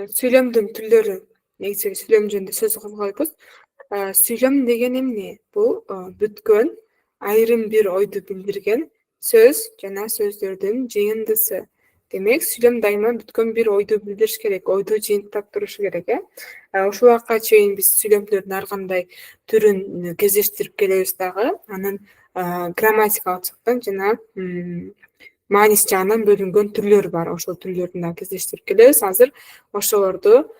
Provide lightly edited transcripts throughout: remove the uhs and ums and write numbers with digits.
Сүйлөмдүн түрлөрү. Негизи сүйлөм жөнүндө сөз козгойбуз. Сүйлөм деген эмне? Бул бүткөн, айрым бир ойду билдирген сөз жана сөздөрдүн жыйындысы. Демек, сүйлөм дайыма бүткөн бир ойду билдириш керек, ойду жыйынтыктап турушу керек, Ушул убакка чейин биз сүйлөмдөрдүн ар кандай түрүн кезиштирип келебиз дагы. Анын грамматикалык жактан жана мааниси жагынан бөлүнгөн түрлөрү бар. Ошол түрлөрдүн дагы кезиштирип келебиз. Азыр ошолорду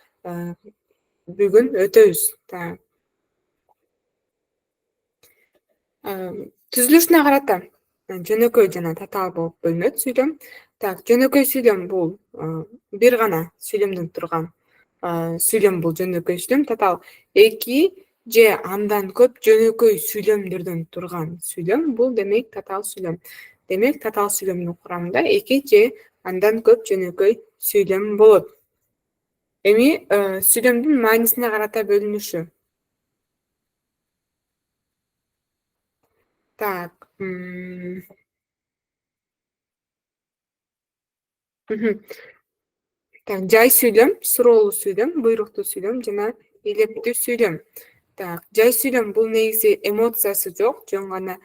бүгүн өтөбүз. Түзүлүшүнө карата жөнөкөй жана татаал болуп бөлүнөт сүйлөм. Жөнөкөй сүйлөм бул бир гана сүйлөмдөн турган сүйлөм бул жөнөкөй сүйлөм. Татаал эки же андан көп жөнөкөй сүйлөмдөрдөн турган сүйлөм бул демек татаал сүйлөм. Демек, татаал сүйлөмдүн курамында эки же андан көп жөнөкөй сүйлөм болот. Эми сүйлөмдүн маанисине карата бөлүнүшү. Жай сүйлөм, суроолуу сүйлөм, буйруктуу сүйлөм жана илептүү сүйлөм. Жай сүйлөм бул негизи эмоциясы жок, жөн гана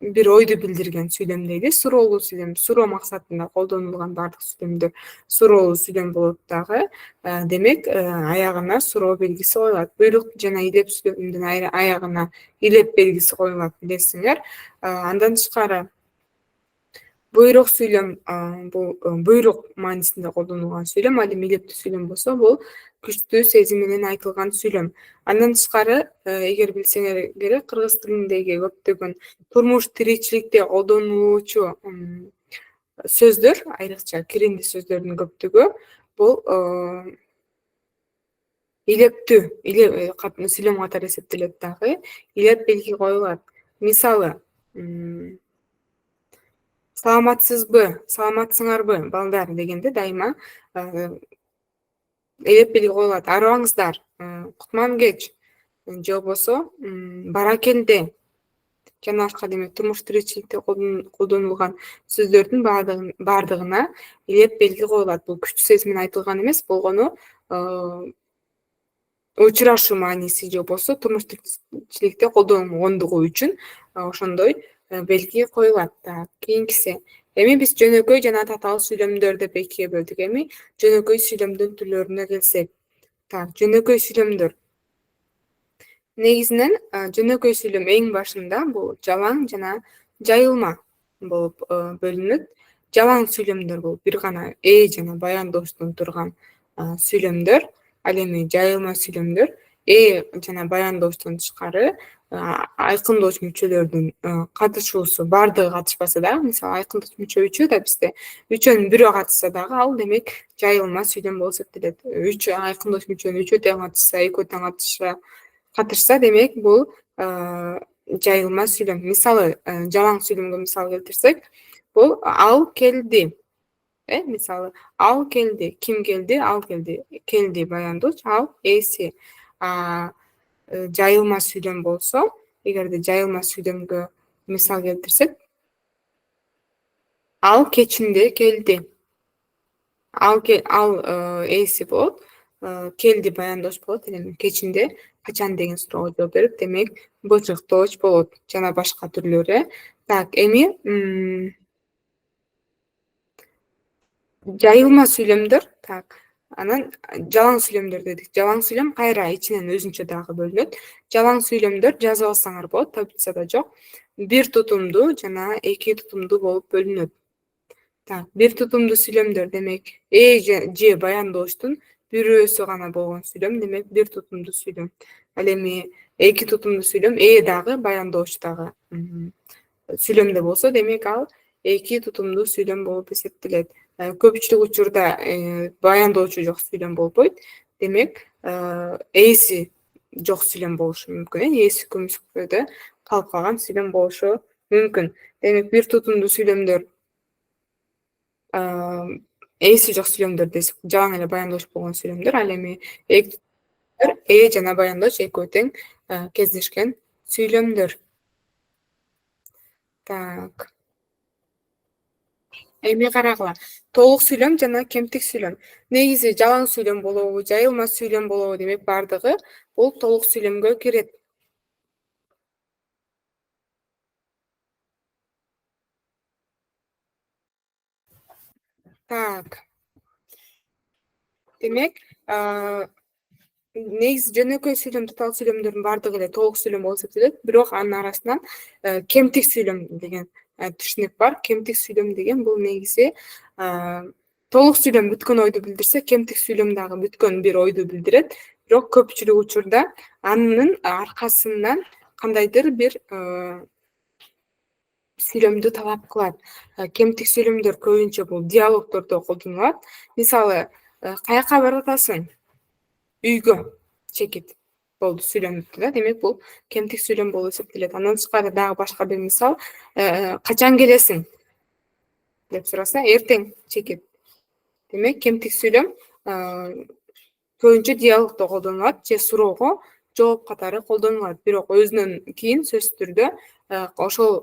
бир ойду билдирген сүйлөм дейбиз. Суроолуу сүйлөм суроо максатында колдонулган баардык сүйлөмдөр суроолуу сүйлөм болот дагы. Демек, аягына суроо белгиси коюлат. Буйрук жана илеп сүйлөмдүн аягына илеп белгиси коюлат, билесиңер. Андан тышкары буйрук сүйлөм бул буйрук маанисинде колдонулган сүйлөм, ал эми илептүү сүйлөм болсо бул күчтүү сезим менен айтылган сүйлөм. Андан тышкары, эгер билсеңер керек, кыргыз тилиндеги көптөгөн турмуш тиричиликте колдонулуучу сөздөр, айрыкча киринди сөздөрдүн көптүгү бул илептүү сүйлөм катары эсептелет дагы. Илеп белги коюлат. Мисалы, саламатсызбы, саламатсыңарбы, балдар дегенде дайыма илеп белги коюлат. Арыбаңыздар, кутман кеч же болбосо баракелде жана башка демек турмуш тиричиликте колдонулган сөздөрдүн баардыгына илеп белги коюлат. Бул күчтүү сезим менен айтылган эмес, болгону учурашуу мааниси же болбосо турмуш тиричиликте колдонулгондугу үчүн ошондой белги коюлат. Кийинкиси. Эми биз жөнөкөй жана татаал сүйлөмдөр деп экиге бөлдүк. Эми жөнөкөй сүйлөмдүн түрлөрүнө келсек. Жөнөкөй сүйлөмдөр. Негизинен жөнөкөй сүйлөм эң башында бул жалаң жана жайылма болуп бөлүнөт. Жалаң сүйлөмдөр бул бир гана жана баяндооштон турган сүйлөмдөр. Ал эми жайылма сүйлөмдөр жана баяндооштон тышкары айкындооч мүчөлөрдүн катышуусу баардыгы катышпаса дагы, мисалы айкындооч мүчө 3 да бизде, 3өнүн бирөө катышса дагы ал демек жайылма сүйлөм болуп эсептелет. 3 айкындооч мүчөнүн 3 тең катышса, 2 тең катышса, демек бул жайылма сүйлөм. Мисалы, жалаң сүйлөмгө мисал келтирсек, бул ал келди. Мисалы, ал келди, ким келди, ал келди. Келди баяндооч, ал эси. Жайылма сүйлөм болсо, эгерде жайылма сүйлөмгө мисал келтирсек, ал кечинде келди. Ал эси болот, келди баяндооч болот, эми кечинде качан деген суроого жооп берип, демек былчыктооч болот жана башка түрлөрү. Эми жайылма сүйлөмдөр, анан жалаң сүйлөмдөр дедик. Жалаң сүйлөм кайра ичинен өзүнчө дагы бөлүнөт. Жалаң сүйлөмдөр жазып алсаңар болот, таблицада жок. Бир тутумдуу жана эки тутумдуу болуп бөлүнөт. Бир тутумдуу сүйлөмдөр демек же баяндооштун бирөөсү гана болгон сүйлөм, демек бир тутумдуу сүйлөм. Ал эми эки тутумдуу сүйлөм дагы баяндооч дагы сүйлөмдө болсо, демек ал эки тутумдуу сүйлөм болуп эсептелет. Көпчүлүк учурда баяндоочу жок сүйлөм болбойт. Демек, эси жок сүйлөм болушу мүмкүн. Эси көмүскөдө калып калган сүйлөм болушу мүмкүн. Демек, бир тутумдуу сүйлөмдөр эси жок сүйлөмдөр десек, жалаң эле баяндооч болгон сүйлөмдөр. Ал эми жана баяндооч экөө тең кездешкен сүйлөмдөр. Эми карагыла. Толук сүйлөм жана кемтик сүйлөм. Негизи жалаң сүйлөм болобу, жайылма сүйлөм болобу демек бардыгы бул толук сүйлөмгө кирет. Так. Демек, негизи жөнөкөй сүйлөм, татаал сүйлөмдөрдүн бардыгы эле толук сүйлөм болуп эсептелет. Бирок анын арасынан кемтик сүйлөм деген түшүнүк бар. Кемтик сүйлөм деген бул негизи толук сүйлөм бүткөн ойду билдирсе, кемтик сүйлөм дагы бүткөн бир ойду билдирет. Бирок көпчүлүк учурда анын аркасынан кандайдыр бир сүйлөмдү талап кылат. Кемтик сүйлөмдөр көбүнчө бул диалогдордо колдонулат. Мисалы, каяка баратасың? Үйгө. Чекит. Болду, сүйлөм бүттү да. Демек бул кемтик сүйлөм болуп эсептелет. Андан тышкары дагы башка бир мисал, качан келесиң деп сураса, эртең. Чекит. Демек кемтик сүйлөм көбүнчө диалогдо колдонулат же суроого жооп катары колдонулат. Бирок өзүнөн кийин сөзсүз түрдө ошол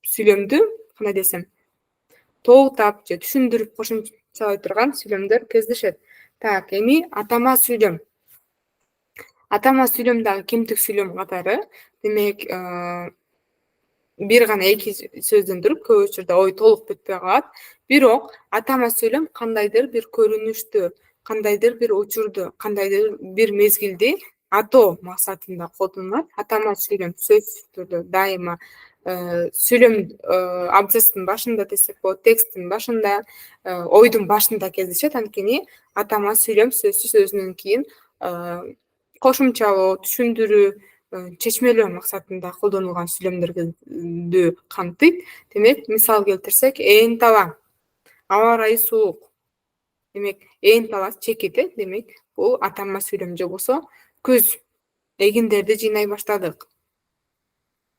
сүйлөмдү кандай десем, толуктап же түшүндүрүп кошумчалай турган сүйлөмдөр кездешет. Так, эми атама сүйлөм. Атама сүйлөм дагы кемтик сүйлөм катары. Демек, бир гана эки сөздөн туруп көп учурда ой толук бүтпөй калат. Бирок атама сүйлөм кандайдыр бир көрүнүштү, кандайдыр бир учурду, кандайдыр бир мезгилди атоо максатында колдонулат. Атама сүйлөм сөзсүз түрдө дайыма сүйлөм абзацтын башында десек болот, тексттин башында, ойдун башында кездешет. Анткени атама сүйлөм сөзсүз өзүнөн кийин кошумчалоо, түшүндүрүү, чечмелөө максатында колдонулган сүйлөмдөрдү камтыйт. Демек, мисал келтирсек, ээн тала, аба ырайы суук. Демек, ээн тала чекит, демек, бул атама сүйлөм. Же болбосо, күз, эгиндерди жыйнай баштадык.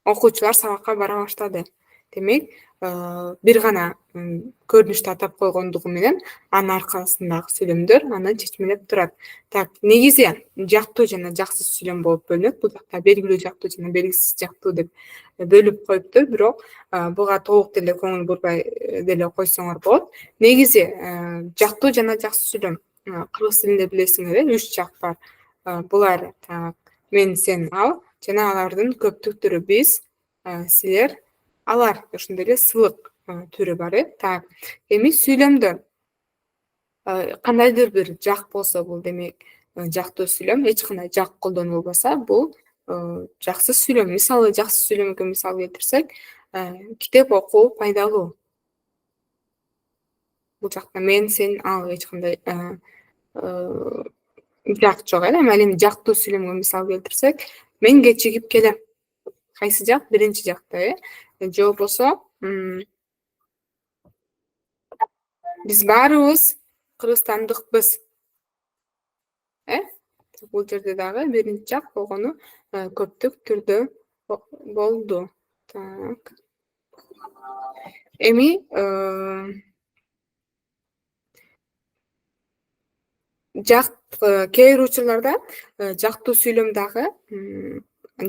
Окуучулар сабакка бара баштады. Демек, бир гана көрүнүштү атап койгондугу менен анын аркасындагы сүйлөмдөр аны чечмелеп турат. Так, негизи жактуу жана жаксыз сүйлөм болуп бөлүнөт. Бул жакта белгилүү жактуу жана белгисиз жактуу деп бөлүп коюптур. Бирок буга толук деле көңүл бурбай деле койсоңор болот. Негизи жактуу жана жаксыз сүйлөм. Кыргыз тилинде билесиңер, 3 жак бар. Булар мен, сен, ал жана алардын көптүк түрү биз, силер, алар. Ошондой эле сылык түрү бар. Так, эми сүйлөмдө кандайдыр бир жак болсо, бул демек жактуу сүйлөм. Эч кандай жак колдонулбаса, бул жаксыз сүйлөм. Мисалы, жаксыз сүйлөмгө мисал келтирсек, китеп окуу пайдалуу. Бул жакта мен, сен, ал эч кандай жак жок. Эми ал эми жактуу сүйлөмгө мисал келтирсек, мен кечигип келем. Кайсы жак? Биринчи жакта, же болбосо, биз баарыбыз кыргызстандыкпыз. Бул жерде дагы биринчи жак болгону көптүк түрдө болду. Так. Эми жак кээ бир учурларда жактуу сүйлөм дагы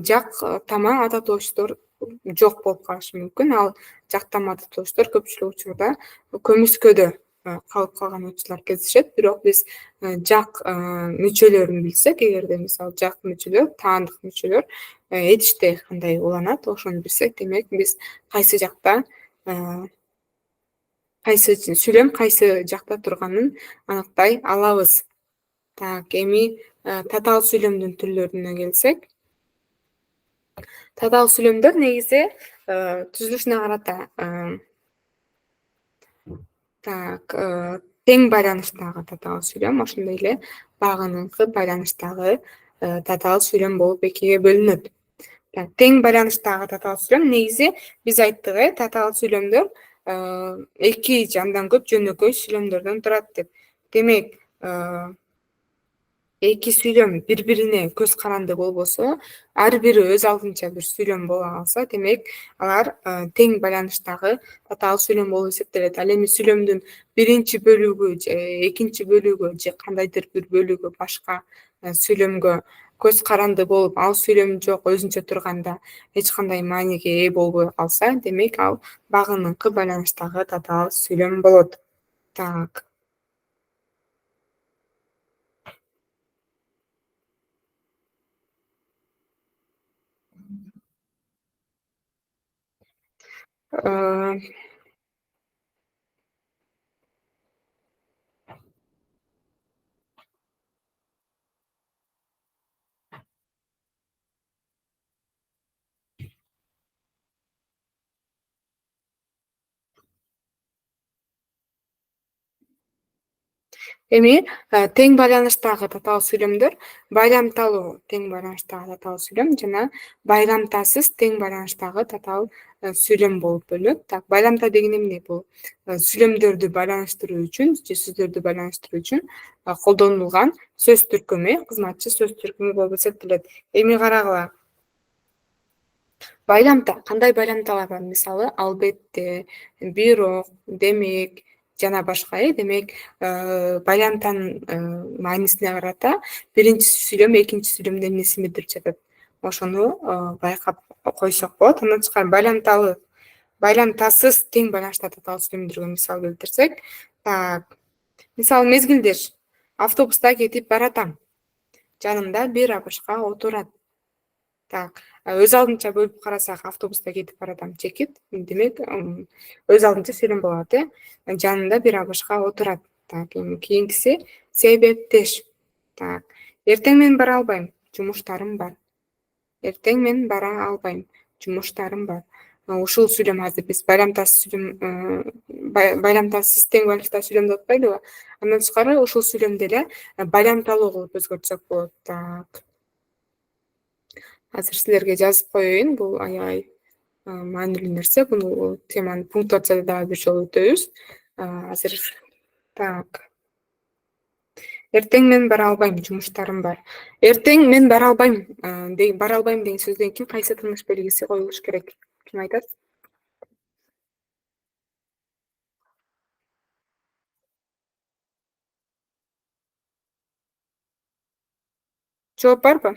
жак тама ататооштор жок болуп калышы мүмкүн. Ал жак тама ататооштор көпчүлүк учурда көмүскөдө калып калган учурлар кездешет. Бирок биз жак мүчөлөрүн билсек, эгерде мисалы жак мүчөлөр, таандык мүчөлөр этиште кандай уланат, ошону билсек, демек биз кайсы жакта кайсы сүйлөм кайсы жакта турганын аныктай алабыз. Так, эми татаал сүйлөмдүн түрлөрүнө келсек, татаал сүйлөмдөр негизи түзүлүшүнө карата так, тең байланыштагы татаал сүйлөм, ошондой эле багыныңкы байланыштагы татаал сүйлөм болуп экиге бөлүнөт. Тең байланыштагы татаал сүйлөм негизи биз айттык, татаал сүйлөмдөр эки же андан көп жөнөкөй сүйлөмдөрдөн турат деп. Демек, эки сүйлөм бири-бирине көз каранды болбосо, ар бири өз алдынча бир сүйлөм боло калса, демек алар тең байланыштагы татаал сүйлөм болуп эсептелет. Ал эми сүйлөмдүн биринчи бөлүгү же экинчи бөлүгү же кандайдыр бир бөлүгү башка сүйлөмгө көз каранды болуп, ал сүйлөм жок өзүнчө турганда эч кандай мааниге ээ болбой калса, демек ал багыныңкы байланыштагы татаал сүйлөм болот. Так. Эми тең байланыштагы татаал сүйлөмдөр байламталуу тең байланыштагы татаал сүйлөм жана байламтасыз тең байланыштагы татаал сүйлөм болуп бөлүнөт. Так, байламта деген эмне? Бул сүйлөмдөрдү байланыштыруу үчүн же сөздөрдү байланыштыруу үчүн колдонулган сөз түркүмү, кызматчы сөз түркүмү болуп эсептелет. Эми карагыла. Байламта, кандай байламталар бар? Мисалы, албетте, бирок, демек жана башка. Демек, байламтанын маанисине карата биринчи сүйлөм экинчи сүйлөмдүн эмнесин билдирип жатат. Ошону байкап койсок болот. Андан тышкары байламталуу, байламтасыз тең байланышта татаал сүйлөмдөргө мисал келтирсек, так, мисалы мезгилдеш, автобуста кетип баратам. Жанымда бир абышка отурат. Так, өз алдынча бөлүп карасак, автобуста кетип баратам чекит. Демек, өз алдынча сүйлөм болот, Жанымда бир абышка отурат. Так, эми кийинкиси себептеш. Так, эртең мен бара албайм, жумуштарым бар. Эртең мен бара албайм, жумуштарым бар. Ушул сүйлөм азыр биз байламтасыз сүйлөм, байламтасыз тең байланыштагы сүйлөм деп атпайдыбы? Андан тышкары ушул сүйлөмдү эле байламталуу кылып өзгөртсөк болот. Так. Азыр силерге жазып коеюн, бул аябай маанилүү нерсе. Бул теманы пунктуацияда дагы бир жолу өтөбүз. Азыр так. Эртең мен бара албайм, жумуштарым бар. Эртең мен бара албайм деген сөздөн кийин кайсы тыныш белгиси коюлуш керек? Ким айтат? Жооп барбы?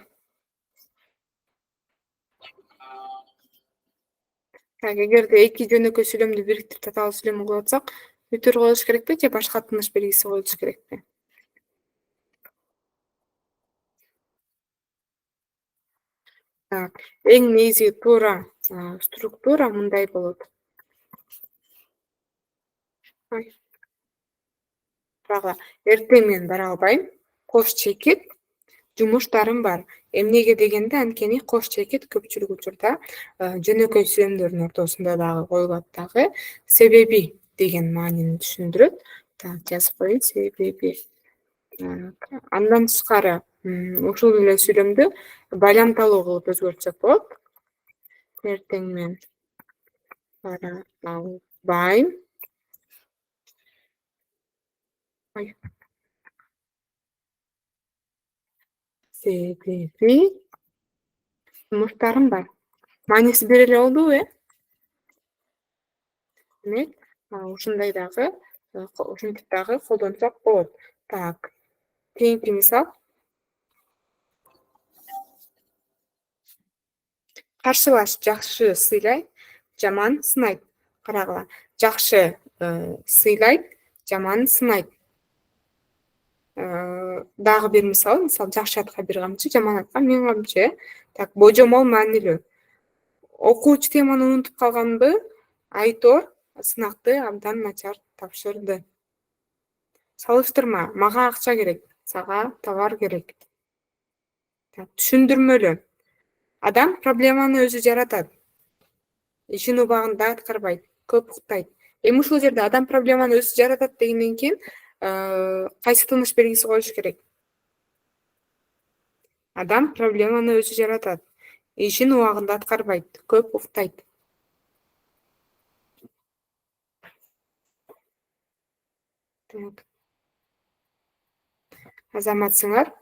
Так, эгерде эки жөнөкөй сүйлөмдү бириктирип татаал сүйлөм кылып атсак, бүтүр коюлуш керекпи же башка тыныш белгиси коюлуш керекпи? Так, эң негизги туура структура мындай болот. Эртең мен бара албайм, кош чекит, жумуштарым бар. Эмнеге дегенде, анткени кош чекит көпчүлүк учурда жөнөкөй сүйлөмдөрдүн ортосунда дагы коюлат дагы. Себеби деген маанини түшүндүрөт. Так, жазып коеюн, себеби. Андан тышкары ушул эле сүйлөмдү байламталуу кылып өзгөртсөк болот. Эртең мен бара албайм. Себеби жумуштарым бар. Мааниси бир эле болдубу, Демек, ушундай дагы, ушинтип дагы колдонсок болот. Так, кийинки мисал. Каршылаш, жакшы сыйлайт, жаман сынайт. Карагыла, жакшы сыйлайт, жаман сынайт. Дагы бир мисал, жакшы атка бир камчы, жаман атка 1000 камчы. Так, божомол маанилүү. Окуучу теманы унутуп калганбы? Айтор сынакты абдан начар тапшырды. Салыштырма, мага акча керек, сага товар керек. Түшүндүрмөлүү. Адам проблеманы өзү жаратат. Ишин убагында аткарбайт, көп уктайт. Эми ушул жерде адам проблеманы өзү жаратат дегенден кийин кайсы тыныш белгиси коюш керек? Адам проблеманы өзү жаратат. Ишин убагында аткарбайт, көп уктайт. Так. Азаматсыңар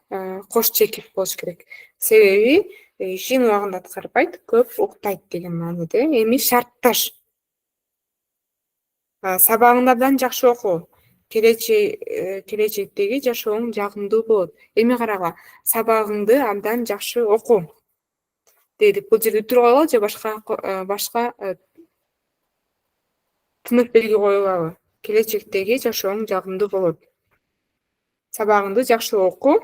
кош чекит болуш керек. Себеби ишин убагында аткарбайт, көп уктайт деген мааниде. Эми шартташ. Сабагыңды абдан жакшы оку. келечектеги жашооң жагымдуу болот. Эми карагыла, сабагыңды абдан жакшы оку дедик. Бул жерде өтүрүп коелу же башка тынык белги коелубу? Келечектеги жашооң жагымдуу болот. Сабагыңды жакшы оку.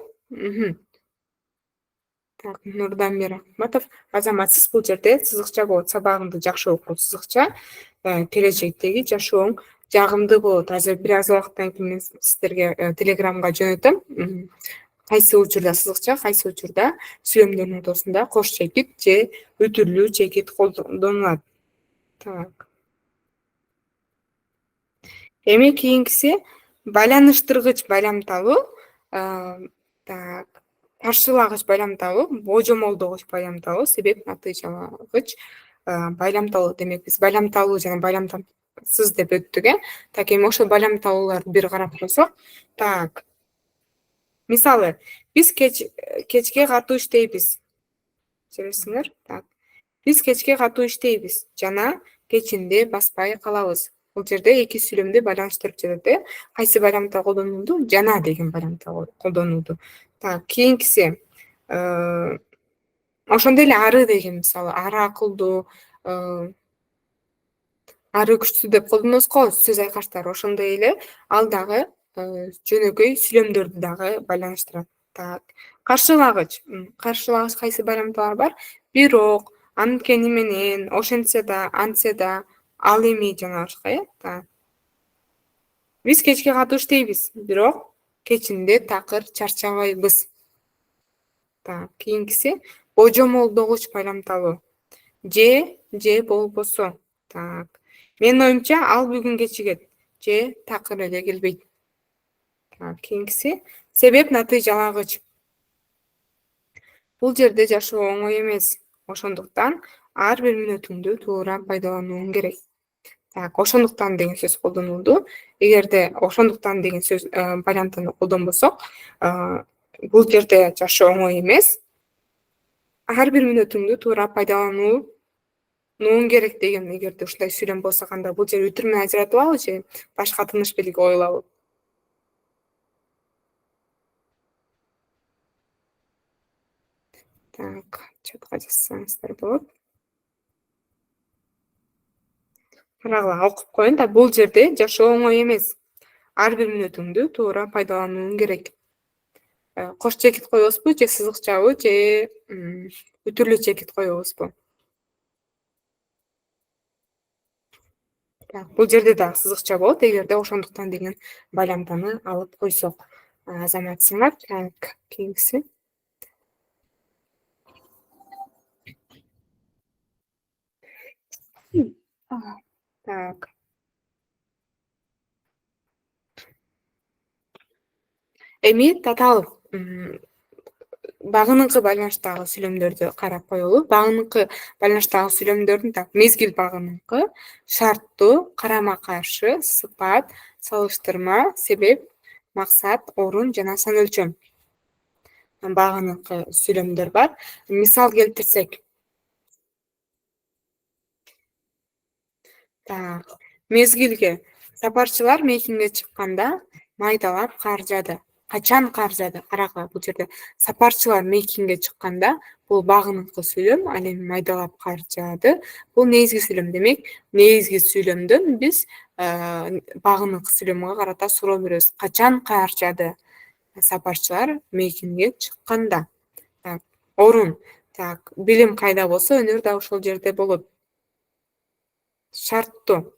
Так, Нурданбек Рахматов. Азаматсыз бул жерде сызыкча болот. Сабагыңды жакшы оку сызыкча. Келечектеги жашооң жагымдуу болот. Азыр бир аз убакыттан кийин мен сиздерге телеграмга жөнөтөм. Кайсы учурда сызыкча, кайсы учурда сүйлөмдөрдүн ортосунда кош чекит же өтүрлүү чекит колдонулат. Так. Эми кийинкиси байланыштыргыч байламталуу. Так. Каршылагыч байламталуу, божомолдогуч байламталуу, себеп натыйжалагыч байламталуу. Демек биз байламталуу жана байламсыз деп өттүк, Так, эми ошол байламталууларды бир карап койсок, так. Мисалы, биз кечке катуу иштейбиз. Көрөсүңөр? Так. Биз кечке катуу иштейбиз жана кечинде баспай калабыз. Бул жерде эки сүйлөмдү байланыштырып жатат, Кайсы байламта колдонулду? Жана деген байламта колдонулду. Так, кийинкиси ошондой эле ары деген, мисалы, ары акылдуу, ары күчтүү деп колдонобуз го сөз айкаштар. Ошондой эле ал дагы жөнөкөй сүйлөмдөрдү дагы байланыштырат. Так. Каршылагыч кайсы байламталар бар? Бирок, анткени менен, ошентсе да, антсе да, ал эми жана башка, Так. Биз кечке катуу иштейбиз, бирок кечинде такыр чарчабайбыз. Так, кийинкиси божомолдогуч байламталуу. Же болбосо. Так. Менин оюмча, ал бүгүн кечигет, же такыр эле келбейт. Так, кийинкиси себеп натыйжалагыч. Бул жерде жашоо оңой эмес. Ошондуктан ар бир мүнөтүңдү туура пайдаланууң керек. Так, ошондуктан деген сөз колдонулду. Эгерде ошондуктан деген сөз байламтаны колдонбосок, бул жерде жашоо оңой эмес. Ар бир мүнөтүңдү туура пайдаланууң керек деген. Эгерде ушундай сүйлөм болсо, кандай бул жер үтүр менен ажыратылабы же башка тыныш белги коюлабы? Так, чатка жазсаңыздар болот. Карагыла, окуп коеюн да. Бул жерде жашоо оңой эмес. Ар бир мүнөтүңдү туура пайдаланууң керек. Кош чекит коебузбу же сызыкчабы же өтүрлүү чекит коебузбу? Так, бул жерде дагы сызыкча болот, эгерде ошондуктан деген байламтаны алып койсок. Азаматсыңар. Так, кийинкиси. Так. Эми татаал багыныңкы байланыштагы сүйлөмдөрдү карап коелу. Багыныңкы байланыштагы сүйлөмдөрдүн так, мезгил багыныңкы, шарттуу, карама-каршы, сыпат, салыштырма, себеп, максат, орун жана сан өлчөм. Багыныңкы сүйлөмдөр бар. Мисал келтирсек. Так, мезгилге сапарчылар мейкинге чыкканда майдалап кар жаады. Качан кар жаады? Карагыла, бул жерде сапарчылар мейкинге чыкканда бул багыныңкы сүйлөм, ал эми майдалап кар жаады. Бул негизги сүйлөм. Демек, негизги сүйлөмдөн биз багыныңкы сүйлөмгө карата суроо беребиз. Качан кар жаады? Сапарчылар мейкинге чыкканда. Так, орун. Так, билим кайда болсо, өнөр да ошол жерде болот. Шарттуу.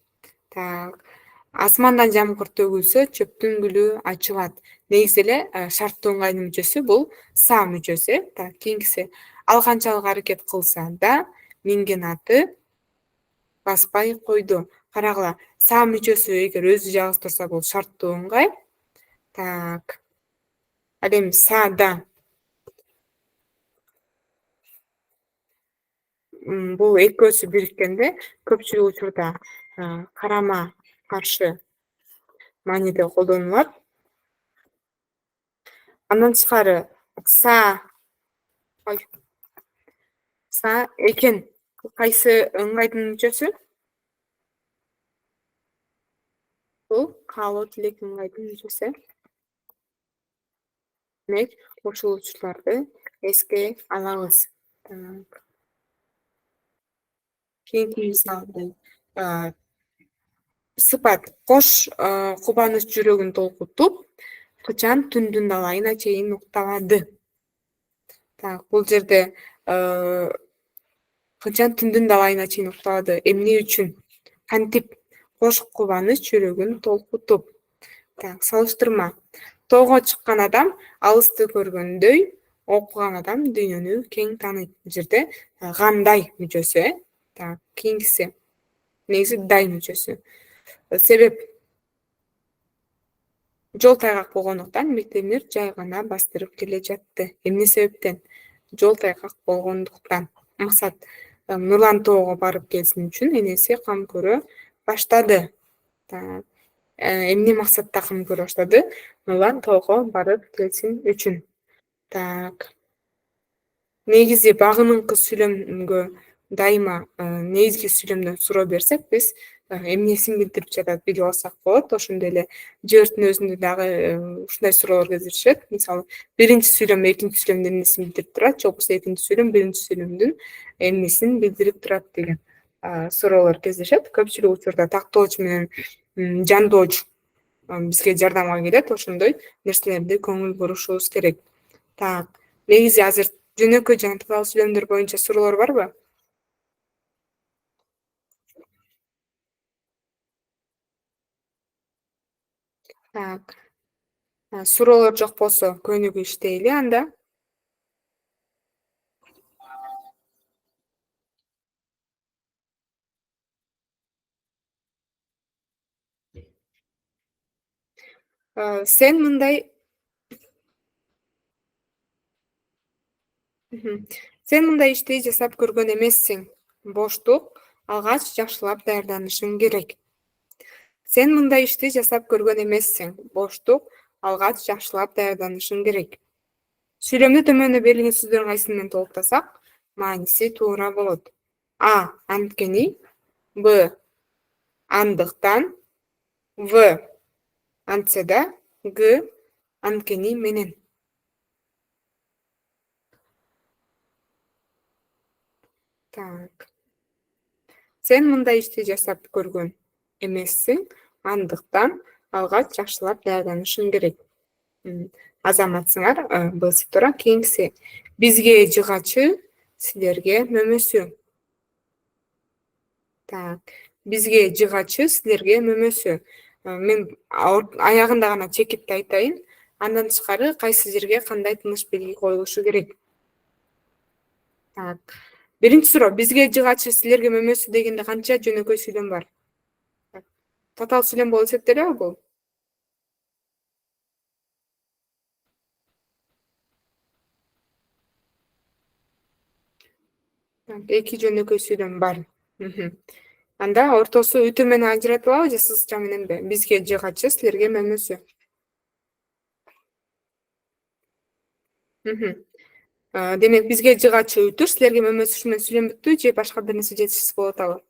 Так, асмандан жамгыр төгүлсө, чөптүн гүлү ачылат. Негизи эле шарттуу ыңгайдын мүчөсү бул са мүчөсү. Так, кийинкиси. Ал канчалык аракет кылса да, минген аты баспай койду. Карагыла, са мүчөсү эгер өзү жалгыз турса, бул шарттуу ыңгай. Так. Ал эми сада бул экөөсү бириккенде көпчүлүк учурда карама каршы мааниде колдонулат. Андан тышкары са экен. Кайсы ыңгайдын мүчөсү? Бул каалоо тилек ыңгайдын мүчөсү. Демек, ушул учурларды эске алабыз. Кийинки мисалды сыпат кош кубаныч жүрөгүн толкутуп, кычан түндүн далайына чейин укталады. Бул жерде кычан түндүн далайына чейин укталады. Эмне үчүн? Кантип? Кош кубаныч жүрөгүн толкутуп. Салыштырма. Тоого чыккан адам алысты көргөндөй, окуган адам дүйнөнү кең тааныйт. Бул жерде гандай мүчөсү. Кийинкиси негизи дай мүчөсү. Себеп жол тайгак болгондуктан мектебинер жай гана бастырып келе жатты. Эмне себептен? Жол тайгак болгондуктан. Максат Нурлан тоого барып келсин үчүн энеси кам көрө баштады. Эмне максатта кам көрө баштады? Нурлан тоого барып келсин үчүн. Негизи багыныңкы сүйлөмгө дайыма негизги сүйлөмдөн суроо берсек, биз эмнесин билдирип жатат билип алсак болот. Ошондой эле жиберттин өзүндө дагы ушундай суроолор кездешет. Мисалы, биринчи сүйлөм экинчи сүйлөмдүн эмнесин билдирип турат, же болбосо экинчи сүйлөм биринчи сүйлөмдүн эмнесин билдирип турат деген суроолор кездешет. Көпчүлүк учурда тактоочу менен жандоочу бизге жардамга келет. Ошондой нерселерди көңүл бурушубуз керек. Негизи азыр жөнөкөй жана татаал сүйлөмдөр боюнча суроолор барбы? Суроолор жок болсо көнүгүү иштейли анда. Сен мындай ишти жасап көргөн эмессиң. Боштук алгач жакшылап даярданышың керек. Сен мындай ишти жасап көргөн эмессиң. Боштук алгач жакшылап даярданышың керек. Сүйлөмдү төмөндө берилген сөздөрдүн кайсысы менен толуктасак, мааниси туура болот. А. Анткени. Б. Андыктан. В. Антсе да. Г. Анткени менен. Сен мындай ишти жасап көргөн эмессиң. Андыктан алгач жакшылап даярданышың керек. Азаматсыңар. Б. Туура. Кийинкиси. Бизге жыгачы, силерге мөмөсү. Бизге жыгачы, силерге мөмөсү. Мен аягында гана чекитти айтайын. Андан тышкары кайсы жерге кандай тыныш белги коюлушу керек? Биринчи суроо. Бизге жыгачы, силерге мөмөсү дегенде канча жөнөкөй сүйлөм бар? Татаал сүйлөм болуп эсептелеби бул? Эки жөнөкөй сүйлөм бар. Анда ортосу үтү менен ажыратылабы же сызыкча мененби? Бизге жыгачы, силерге мөмөсү. Демек, бизге жыгачы үтүр, силерге мөмөсү ушу менен сүйлөм бүттү же башка бир нерсе жетишсиз болуп атабы?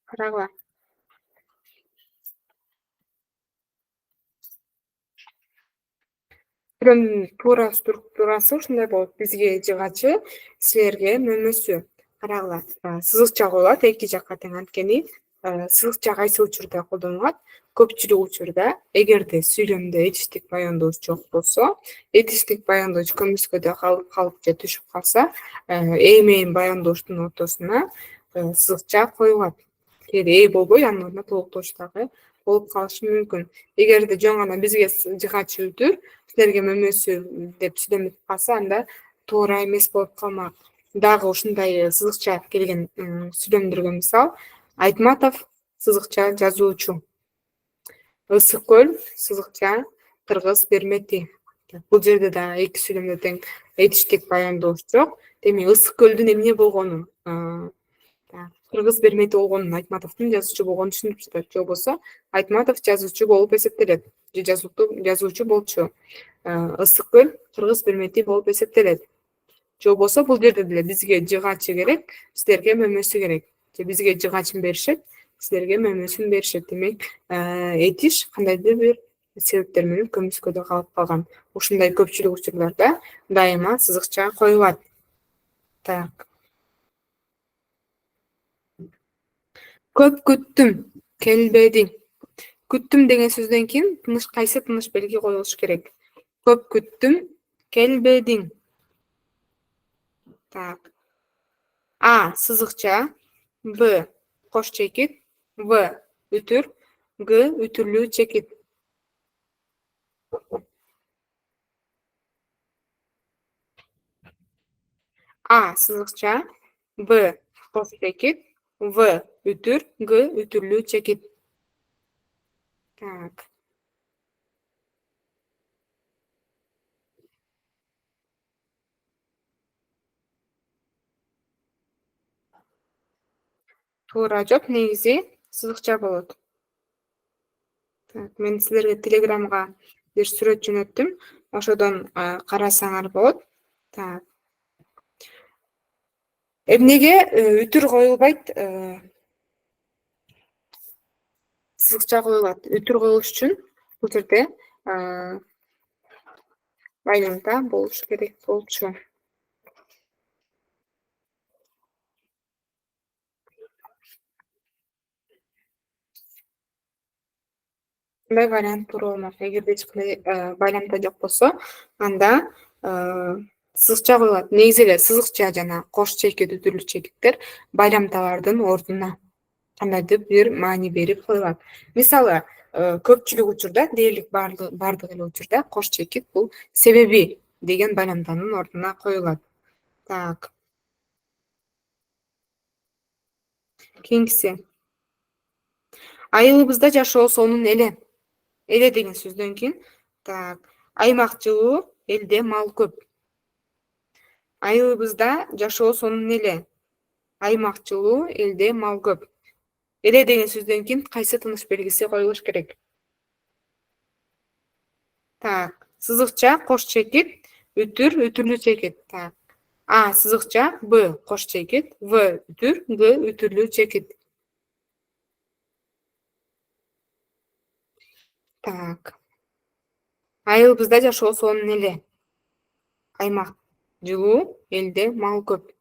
Карагыла. Сүйлөмдүн туура структурасы ушундай болот. Бизге жыгачы, силерге мөмөсү. Карагыла. Сызыкча коюлат эки жакка тең. Анткени сызыкча кайсы учурда колдонулат? Көпчүлүк учурда эгерде сүйлөмдө этиштик баяндооч жок болсо, этиштик баяндооч көмүскөдө калып же түшүп калса, эми баяндооштун ортосуна сызыкча коюлат. Эгер болбой, анын ордуна толуктооч дагы болуп калышы мүмкүн. Эгерде жөн гана бизге жыгачы үтүр, силерге мөмөсү деп сүйлөм бүтүп калса, анда туура эмес болуп калмак. Дагы ушундай сызыкча келген сүйлөмдөргө мисал: Айтматов сызыкча жазуучу. Ысык-көл сызыкча Кыргыз Бермети. Бул жерде да эки сүйлөмдө тең этиштик баяндооч жок. Демек, Ысык-көлдүн эмне болгонун Кыргыз бермети болгонун Айтматовдун жазуучу болгонун түшүнүп жатат. Же болбосо Айтматов жазуучу болуп эсептелет. Же жазуучу болчу. Ысык көл кыргыз бермети болуп эсептелет. Же болбосо бул жерде деле бизге жыгачы керек, силерге мөмөсү керек. Же бизге жыгачын беришет, силерге мөмөсүн беришет. Демек, этиш кандайдыр бир себептер менен көмүскөдө калып калган. Ушундай көпчүлүк учурларда дайыма сызыкча коюлат. Так. Көп күттүм, келбедиң. Күттүм деген сөздөн кийин кайсы тыныш белги коюлуш керек? Көп күттүм, келбедиң. Так. А сызыкча, Б кош чекит, В үтүр, Г үтүрлүү чекит. А сызыкча, Б кош чекит, В үтүр, Г үтүрлүү чекит. Так. Туура жооп, негизи сызыкча болот. Так, мен силерге Телеграмга бир сүрөт жөнөттүм. Ошодон карасаңар болот. Так. Эмнеге үтүр коюлбайт? Сызыкча коюлат. Үтүр коюлуш үчүн бул жерде байлымда болуш керек болчу. Мындай вариант туура болмок. Эгерде эч кандай байламда жок болсо, анда сызыкча коюлат. Негизи эле сызыкча жана кош чекит, үтүрлүү чекиттер байламдалардын ордуна кандайдыр бир маани берип коюлат. Мисалы, көпчүлүк учурда, дээрлик бардык эле учурда кош чекит бул себеби деген байламданын ордуна коюлат. Так. Кийинкиси. Айылыбызда жашоо сонун эле. Эле деген сөздөн кийин, так, аймак жылуу, элде мал көп. Айылыбызда жашоо сонун эле. Аймак жылуу, элде мал көп. Эле деген сөздөн кийин кайсы тыныш белгиси коюлуш керек? Так, сызыкча кош чекит, үтүр, үтүрлүү чекит. Так. А сызыкча, Б кош чекит, В үтүр, Г үтүрлүү чекит. Так. Айылыбызда жашоо сонун эле. Аймак жылуу, элде мал көп.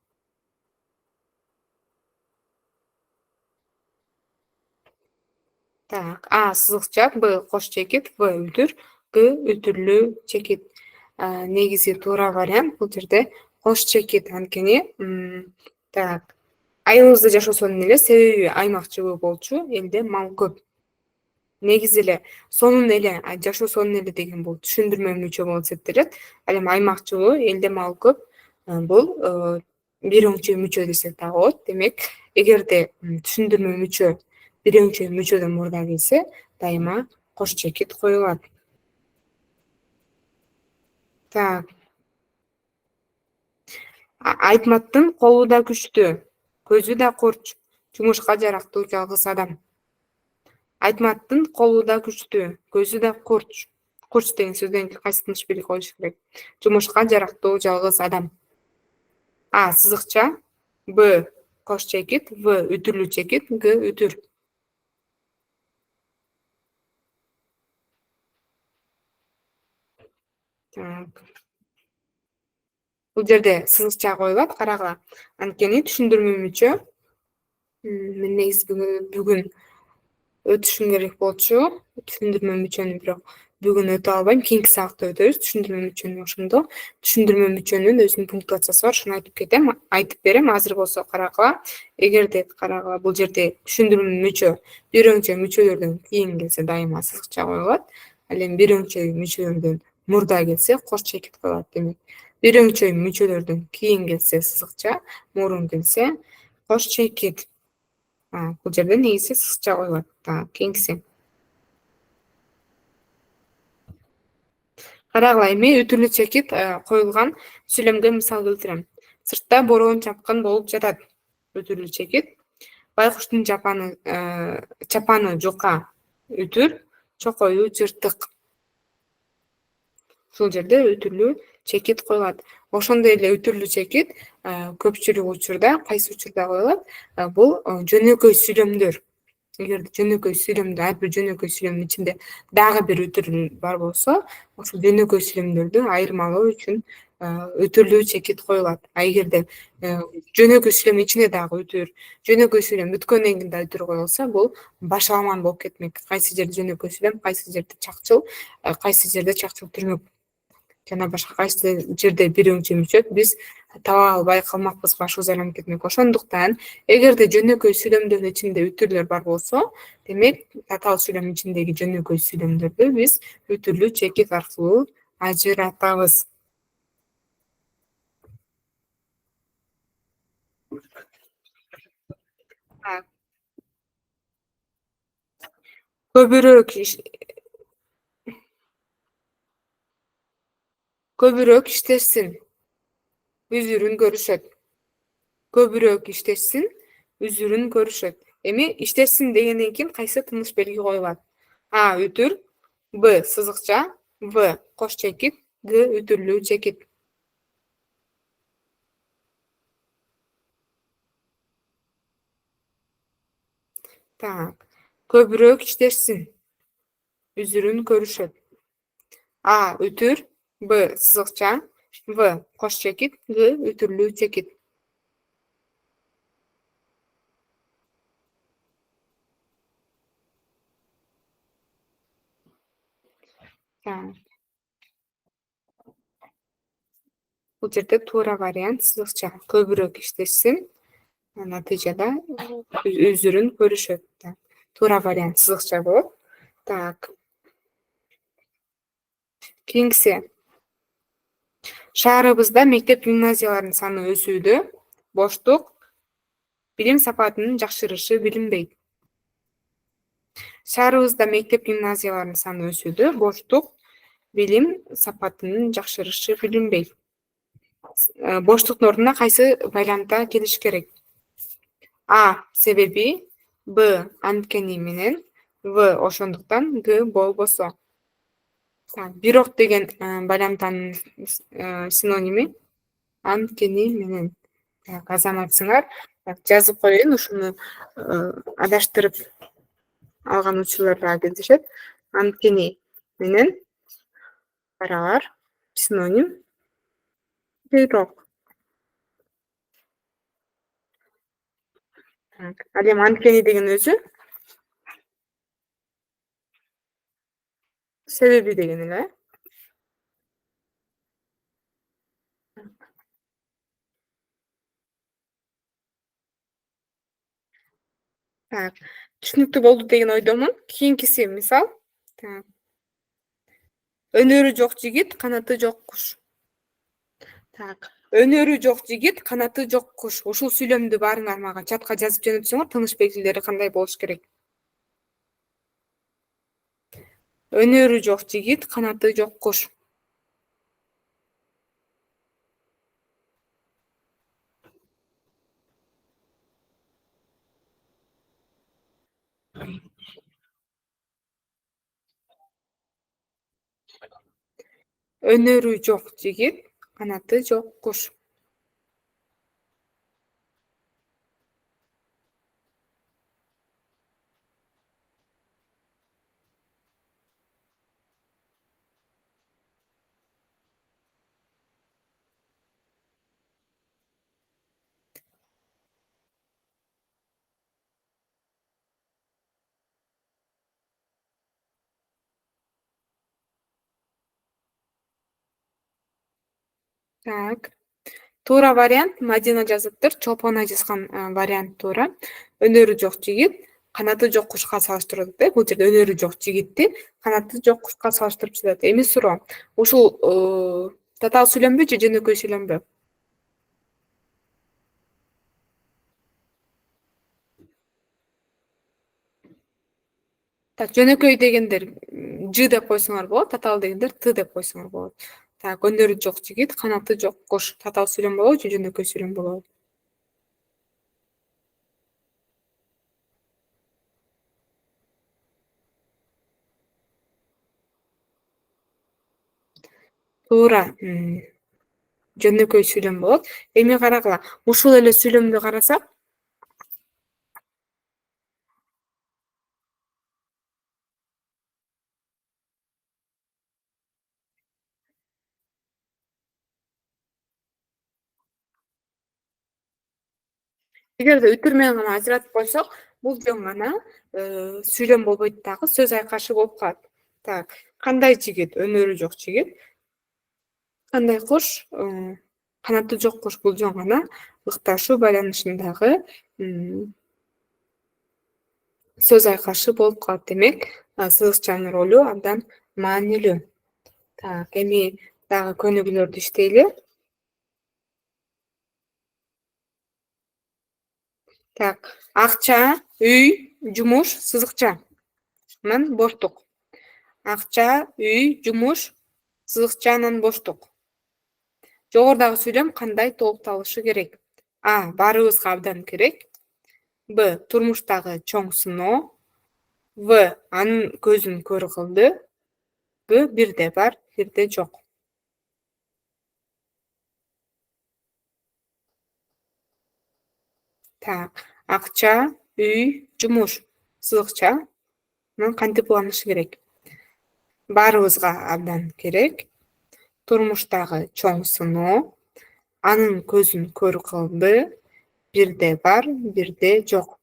Так. А сызыкча, Б кош чекит, В үтүр, Г үтүрлүү чекит. Негизи туура вариант бул жерде кош чекит. Анткени, так, айылыбызда жашоо сонун эле, себеби аймак жылуу болчу, элде мал көп. Негизи эле сонун эле, жашоо сонун эле деген бул түшүндүрмөмүчө болуп эсептелет. Ал эми аймак жылуу, элде мал көп бул бир өңчө мүчө десек дагы болот. Демек, эгерде түшүндүрмө мүчө бир өңчө мүчөдөн мурда келсе, дайыма кош чекит коюлат. Так. Айтматтын колу да күчтүү, көзү да курч, жумушка жарактуу жалгыз адам. Айтматтын колу да күчтүү, көзү да курч. Курч деген сөздөн кийин кайсы тыныш белги коюш керек? Жумушка жарактуу жалгыз адам. А сызыкча, Б кош чекит, В үтүрлүү чекит, Г үтүр. Так. Бул жерде сызыкча коюлат, карагыла. Анткени түшүндүрмө мүчө мен негизи бүгүн өтүшүм керек болчу. Түшүндүрмө мүчөнү бирок бүгүн өтө албайм. Кийинки сабакта өтөбүз түшүндүрмө мүчөнү. Ошондо түшүндүрмө мүчөнүн өзүнүн пунктуациясы бар. Ошону айтып берем. Азыр болсо карагыла. Эгерде карагыла бул жерде түшүндүрмө мүчө бир өңчө мүчөлөрдөн кийин келсе дайыма сызыкча коюлат. Ал эми бир өңчө мүчөлөрдөн мурда келсе кош чекит коюлат. Демек, бир өңчө мүчөлөрдөн кийин келсе сызыкча, мурун келсе кош чекит. Бул жерде негизи сызыкча коюлат. Так, кийинкиси. Карагыла, эми үтүрлүү чекит коюлган сүйлөмгө мисал келтирем. Сыртта бороон чапкын болуп жатат. Үтүрлүү чекит. Байкуштун чапаны жука, үтүр, чокою жыртык. Ушул жерде үтүрлүү чекит коюлат. Ошондой эле үтүрлүү чекит көпчүлүк учурда, кайсы учурда коюлат? Бул жөнөкөй сүйлөмдөр. Эгер жөнөкөй сүйлөмдө, ар бир жөнөкөй сүйлөмдүн ичинде дагы бир үтүр бар болсо, ошол жөнөкөй сүйлөмдөрдү айырмалоо үчүн үтүрлүү чекит коюлат. Эгерде жөнөкөй сүйлөмдүн ичинде дагы үтүр, жөнөкөй сүйлөм бүткөндөн кийин да үтүр коюлса, бул башаламан болуп кетмек. Кайсы жерде жөнөкөй сүйлөм, кайсы жерде чакчыл, кайсы жерде чакчыл түрмөк жана башка кайсы жерде бир өңчө мүчөт, биз таба албай калмакпыз, башыбыз айланып кетмек. Ошондуктан эгерде жөнөкөй сүйлөмдөрдүн ичинде үтүрлөр бар болсо, демек татаал сүйлөмдүн ичиндеги жөнөкөй сүйлөмдөрдү биз үтүрлүү чекит аркылуу ажыратабыз. Көбүрөөк иштешсин, үзүрүн көрүшөт. Көбүрөөк иштешсин, үзүрүн көрүшөт. Эми иштешсин дегенден кийин кайсы тыныш белги коюлат? А. Үтүр, Б. Сызыкча, В. Кош чекит, Г. Үтүрлүү чекит. Так. Көбүрөөк иштешсин, үзүрүн көрүшөт. А. Үтүр, Б. Сызыкча, В. Кош чекит, Г. Үтүрлүү чекит. Бул жерде туура вариант сызыкча. Көбүрөөк иштешсин, натыйжада үзүрүн көрүшөт. Туура вариант сызыкча болот. Так. Кийинкиси. Шаарыбызда мектеп гимназияларынын саны өсүүдө. Боштук билим сапатынын жакшырышы билинбейт. Шаарыбызда мектеп гимназияларынын саны өсүүдө. Боштук билим сапатынын жакшырышы билинбейт. Боштуктун ордуна кайсы байламда келиш керек? А. Себеби, Б. Анткени менен, В. Ошондуктан, Г. Болбосо. Бирок деген байламдын синоними анткени менен. Азаматсыңар, жазып коеюн, ушуну адаштырып алган учурларга кездешет. Анткени менен барабар синоним бирок. Ал эми анткени деген өзү себеби деген эле. Түшүнүктүү болду деген ойдомун. Кийинкиси мисал. Өнөрү жок жигит, канаты жок куш. Өнөрү жок жигит, канаты жок куш. Ушул сүйлөмдү баарыңар мага чатка жазып жөнөтсөңөр, тыныш белгилери кандай болуш керек? Өнөрү жок жигит, канаты жок куш. Өнөрү жок жигит, канаты жок куш. Туура вариант Мадина жазыптыр. Чолпон жазган вариант туура. Өнөрү жок жигит, канаты жок кушка салыштырылат. Бул жерде өнөрү жок жигитти канаты жок кушка салыштырып жазат. Эми суроо. Ушул татаал сүйлөмбү же жөнөкөй сүйлөмбү? Жөнөкөй дегендер Ж деп койсоңор болот, татаал дегендер Т деп койсоңор болот. Өнөрү жок жигит, канаты жок куш. Татаал сүйлөм болобу же жөнөкөй сүйлөм болобу? туура жөнөкөй сүйлөм болот. Эми карагыла, ушул эле сүйлөмдү карасак, эгерде үтүр менен гана ажыратып койсок, бул жөн гана сүйлөм болбойт дагы, сөз айкашы болуп калат. Так, кандай жигит? Өнөрү жок жигит. Кандай куш? Канаты жок куш. Бул жөн гана ыкташуу байланышындагы сөз айкашы болуп калат. Демек, сызыкчанын ролу абдан маанилүү. Так, эми дагы көнүгүүлөрдү иштейли. Так, акча, үй, жумуш, сызыкча. Анан боштук. Акча, үй, жумуш, сызыкча, анан боштук. Жогорудагы сүйлөм кандай толукталышы керек? А. Баарыбызга абдан керек. Б. Турмуштагы чоң сыноо. В. Анын көзүн көрү кылды. Г. Бирде бар, бирде жок. Так, акча, үй, жумуш, сызыкча. Анан кантип уланышы керек? Баарыбызга абдан керек. Турмуштагы чоң сыноо. Анын көзүн көрү кылды. Бирде бар, бирде жок.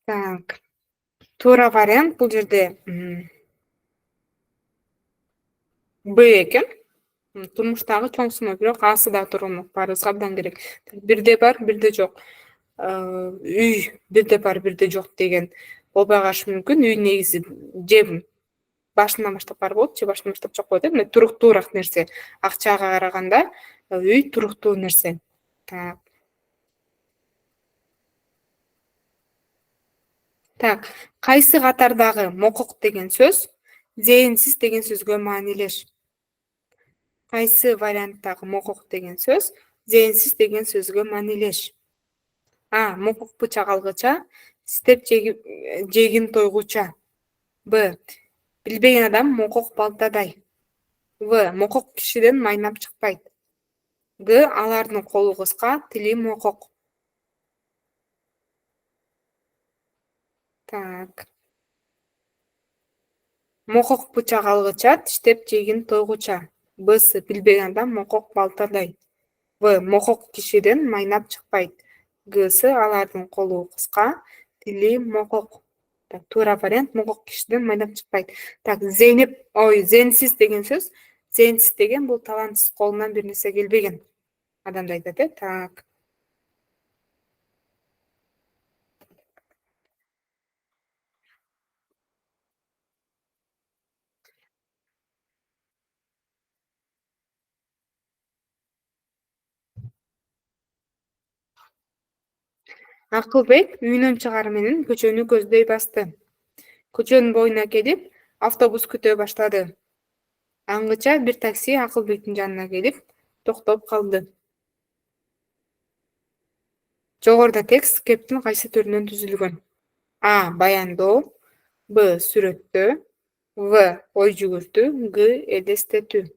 Так, туура вариант бул жерде Б экен. Турмуштагы чоң сыноо, бирок Асы да тургунлук баарыбызга абдан керек. Бирде бар, бирде жок. Үй бирде бар, бирде жок деген болбой калышы мүмкүн. Үй негизи же башынан баштап бар болот, же башынан баштап жок болот. Мына туруктуураак нерсе. Акчага караганда үй туруктуу нерсе. Так. Так, кайсы катардагы мокок деген сөз зээнсиз деген сөзгө маанилеш? Кайсы варианттагы мокок деген сөз зээнсиз деген сөзгө маанилеш? А. Мококпу чагалгыча, тиштеп жегин тойгуча. Б. Билбеген адам мокок балтадай. В. Мокок кишиден майнап чыкпайт. Г. Алардын колу кыска, тили мокок. Так. Мококпу чагалгыча, тиштеп жегин тойгуча. Б. Билбеген адам мокок балтадай. В. Мокок кишиден майнап чыкпайт. Г. Алардын колу кыска, тили мокок. Так, туура вариант мокок кишиден майнап чыкпайт. Так, зээнсиз деген сөз. Зээнсиз деген бул талантсыз, колунан бир нерсе келбеген адамды айтат, э? Так. Акылбек үйүнөн чыгаар менен көчөнү көздөй басты. Көчөнүн боюна келип, автобус күтө баштады. Аңгыча бир такси Акылбектин жанына келип, токтоп калды. Жогоруда текст кептин кайсы түрүнөн түзүлгөн? А. Баяндоо. Б. Сүрөттөө. В. Ой жүгүртүү. Г. Элестетүү.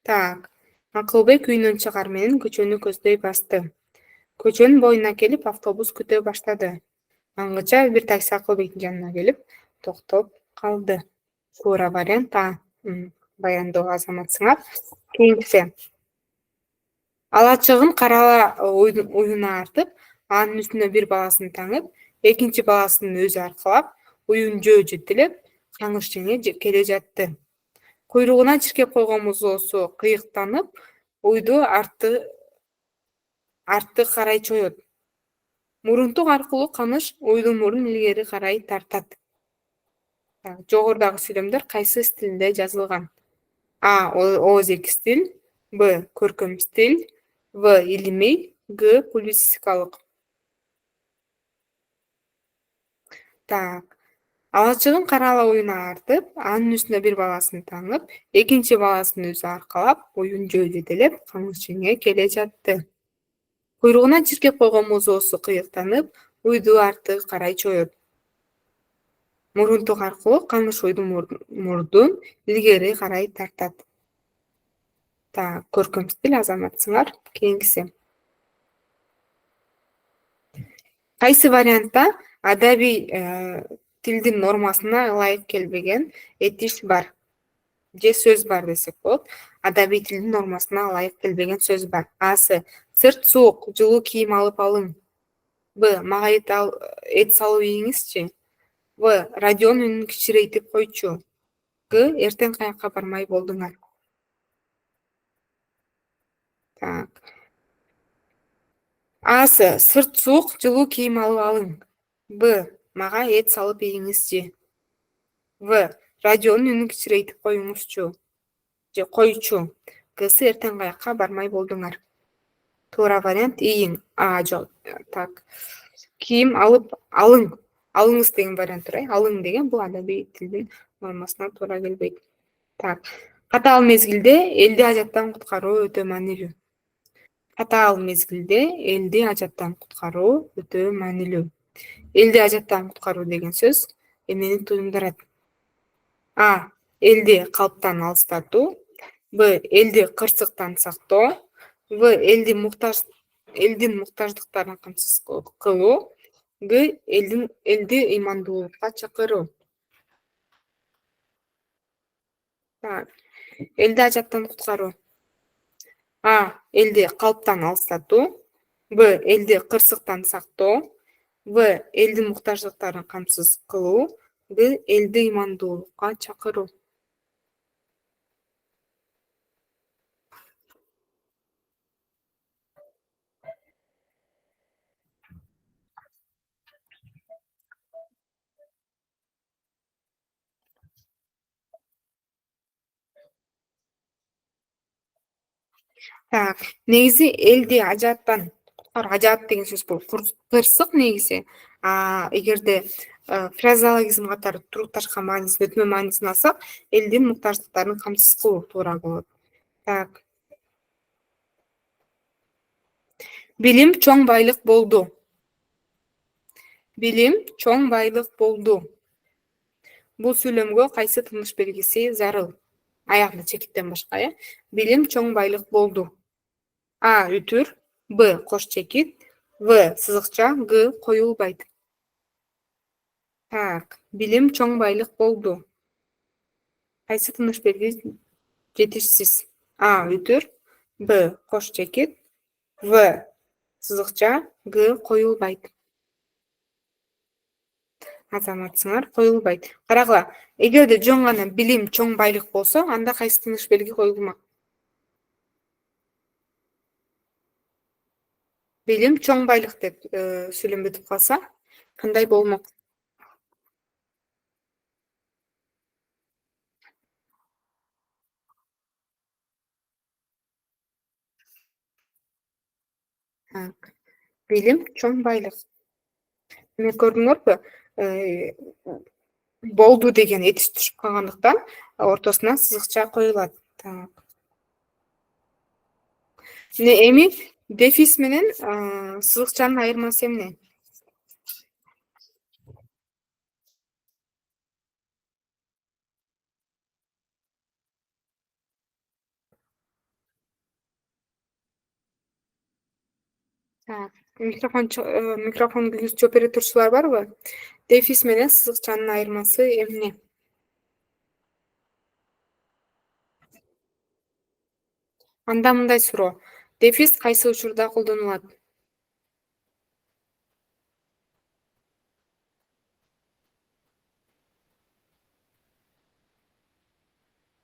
Так, Акылбек үйүнөн чыгаар менен көчөнү көздөй басты. Көчөнүн боюна келип, автобус күтө баштады. Аңгыча бир такси Акылбектин жанына келип, токтоп калды. Туура вариант А. Баяндоо азаматсыңар. Кийинкиси. Алачыгын карала уюна артып, анын үстүнө бир баласын таңып, экинчи баласын өзү аркалап, уюн жөө жетелеп, каңыш жеңе келе жатты. Куйругуна чиркеп койгон музоосу кыйыктанып, уйду артты карай чоет. Мурунтук аркылуу камыш уйдун мурун илгери карай тартат. Жогорудагы сүйлөмдөр кайсы стилде жазылган? A. Оозек стиль. Б. Көркөм стиль. В. Илимий. Г. Публицистикалык. Так. Алачыгын карала оюна артып, анын үстүнө бир баласын таңып, экинчи баласын өзү аркалап, оюн жөйдөделеп, Каңгычеңе келе жатты. Куйругуна чиркеп койгон музоосу кыйыктанып, уйду артыгы карай чоёт. Мурунтук аркылуу Каңгыч уйдун мурдун илгери карай тартат. Так, көркөм стиль азаматсыңар. Кийинкиси. Кайсы вариантта адабий тилдин нормасына ылайык келбеген этиш бар же сөз бар десек болот. Адабий тилдин нормасына ылайык келбеген сөз бар. Асы сырт суук, жылуу кийим алып алың. Б. Мага эт салып ийиңизчи. В. Радионун үнүн кичирейтип койчу. Г. Эртең каякка бармай болдуңар. Так. Асы сырт суук, жылуу кийим алып алың. Б. Мага эт салып ийиңизчи. В. Радионун үнүн кичирейтип коюңузчу же койчу. Гсы эртең каякка бармай болдуңар. Туура вариант ийиң. Жок. Так. Кийим алып алың. Алыңыз деген вариант тура. Алың деген бул адабий тилдин нормасына туура келбейт. Так. Катаал мезгилде элди ажаттан куткаруу өтө маанилүү. Катаал мезгилде элди ажаттан куткаруу өтө маанилүү. Элди ажаттан куткаруу деген сөз эмнени туюмдурат? А. Элди калптан алыстатуу. Б. Элди кырсыктан сактоо. В. Элдин муктаждыктарын камсыз кылуу. Г. Элди ыймандуулукка чакыруу. Так. Элди ажаттан куткаруу. А. Элди калптан алыстатуу. Б. Элди кырсыктан сактоо. В. Элдин муктаждыктарын камсыз кылуу. Г. Элди ыймандуулукка чакыруу. Так, негизи элди ажаттан куткаруу, ажаат деген сөз бул кырсык негизи. Эгерде фразеологизм катары турукташкан маанисин, өтмө маанисин алсак, элдин муктаждыктарын камсыз кылуу туура болот. Так. Билим чоң байлык болду. Билим чоң байлык болду. Бул сүйлөмгө кайсы тыныш белгиси зарыл? Аягында чекиттен башка, Билим чоң байлык болду. А. Үтүр. Б. Кош чекит. В. Сызыкча. Г. Коюлбайт. Так. Билим чоң байлык болду. Кайсы тыныш белги жетишсиз? А. Үтүр. Б. Кош чекит. В. Сызыкча. Г. Коюлбайт. Азаматсыңар, коюлбайт. Карагыла, эгерде жөн гана билим чоң байлык болсо, анда кайсы тыныш белги коюлмак? Билим чоң байлык деп сүйлөм бүтүп калса, кандай болмок? Так. Билим чоң байлык. Эми көрдүңөрбү? Болду деген этиш түшүп калгандыктан ортосуна сызыкча коюлат. Так. Эми дефис менен сызыкчанын айырмасы эмне? Так. Микрофонуңузду жооп бере турчулар барбы? Дефис менен сызыкчанын айырмасы эмне? Анда мындай суроо. Дефис кайсы учурда колдонулат?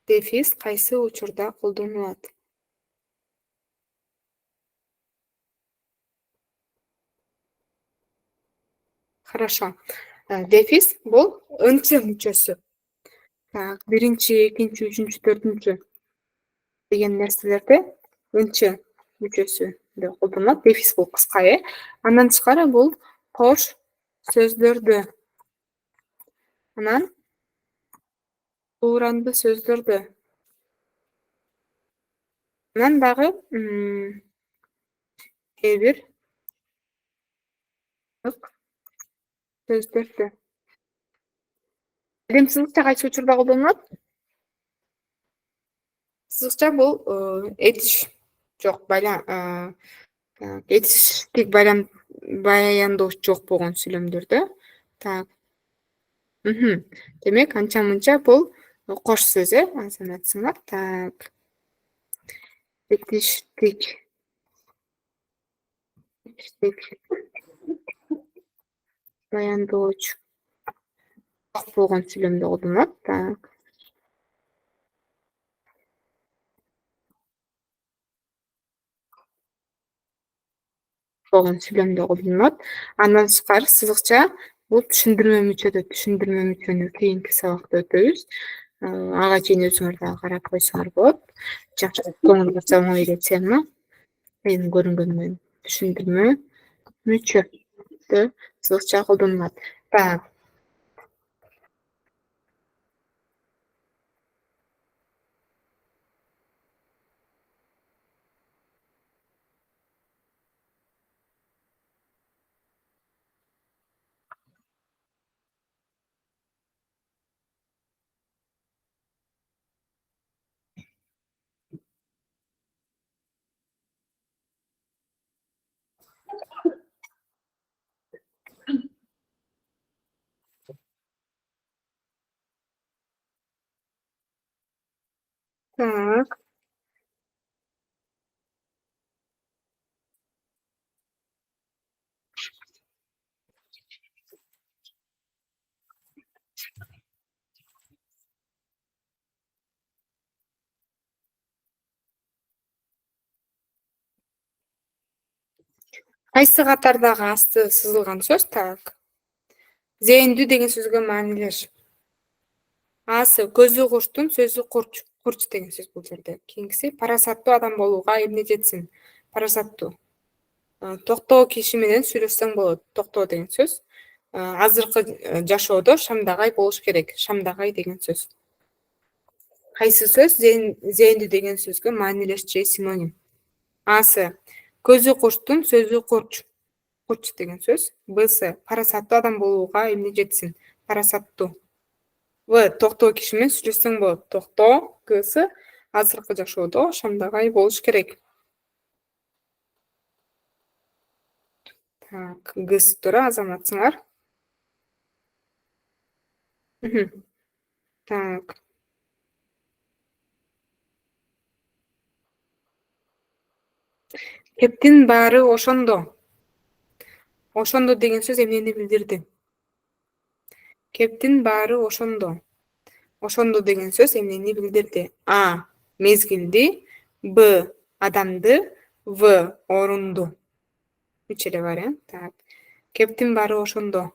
Дефис кайсы учурда колдонулат? Хорошо. Дефис бул ынчы мүчөсү. Так, биринчи, экинчи, үчүнчү, төртүнчү. деген нерселерде үнчү мүчөсүндө колдонулат. Дефис бул кыска э. Андан тышкары бул кош сөздөрдө, анан тууранды сөздөрдө, анан дагы кээ бир сөздөрдө. Эми сызыкча кайсы учурда колдонулат? Сызыкча бул этиш жок этиштик баяндоо жок болгон сүйлөмдөрдө. Так. Демек анча мынча бул кош сөз э, санатсыңар. Так. Этиштик баяндоочу жок болгон сүйлөмдө колдонулат. Так. Болгон сүйлөмдө колдонулат. Андан тышкары сызыкча бул түшүндүрмө мүчөнү кийинки сабакта өтөбүз. Ага чейин өзүңөр дагы карап койсоңор болот. Жакшы көңүл бурса оңой эле менин көрүнгөнүм түшүндүрмө мүчөдө сызыкча колдонулат. Так. Так. Кайсы катардагы асты сызылган сөз? Так. Зээндүү деген сөзгө маанилеш. Асы көзү курчтун сөзү курч. Курч деген сөз бул жерде. Кийинкиси парасаттуу адам болууга эмне жетсин? Парасаттуу. Токтоо киши менен сүйлөшсөң болот. Токтоо деген сөз. Азыркы жашоодо шамдагай болуш керек. Шамдагай деген сөз. Кайсы сөз зээндүү деген сөзгө маанилеш же синоним? Асы көзү курчтун сөзү курч. Курч деген сөз. Бсы парасаттуу адам болууга эмне жетсин? Парасаттуу. В токтоо киши менен сүйлөшсөң болот. Токтоо. Гсы азыркы жашоодо шамдагай болуш керек. Так, гсы туура азаматсыңар. Так. Кептин баары ошондо. Ошондо деген сөз эмнени билдирди? Кептин баары ошондо. Ошондо деген сөз эмнени билдирди? А. Мезгилди. Б. Адамды. В. Орунду. Үч эле бар э. Так. Кептин баары ошондо.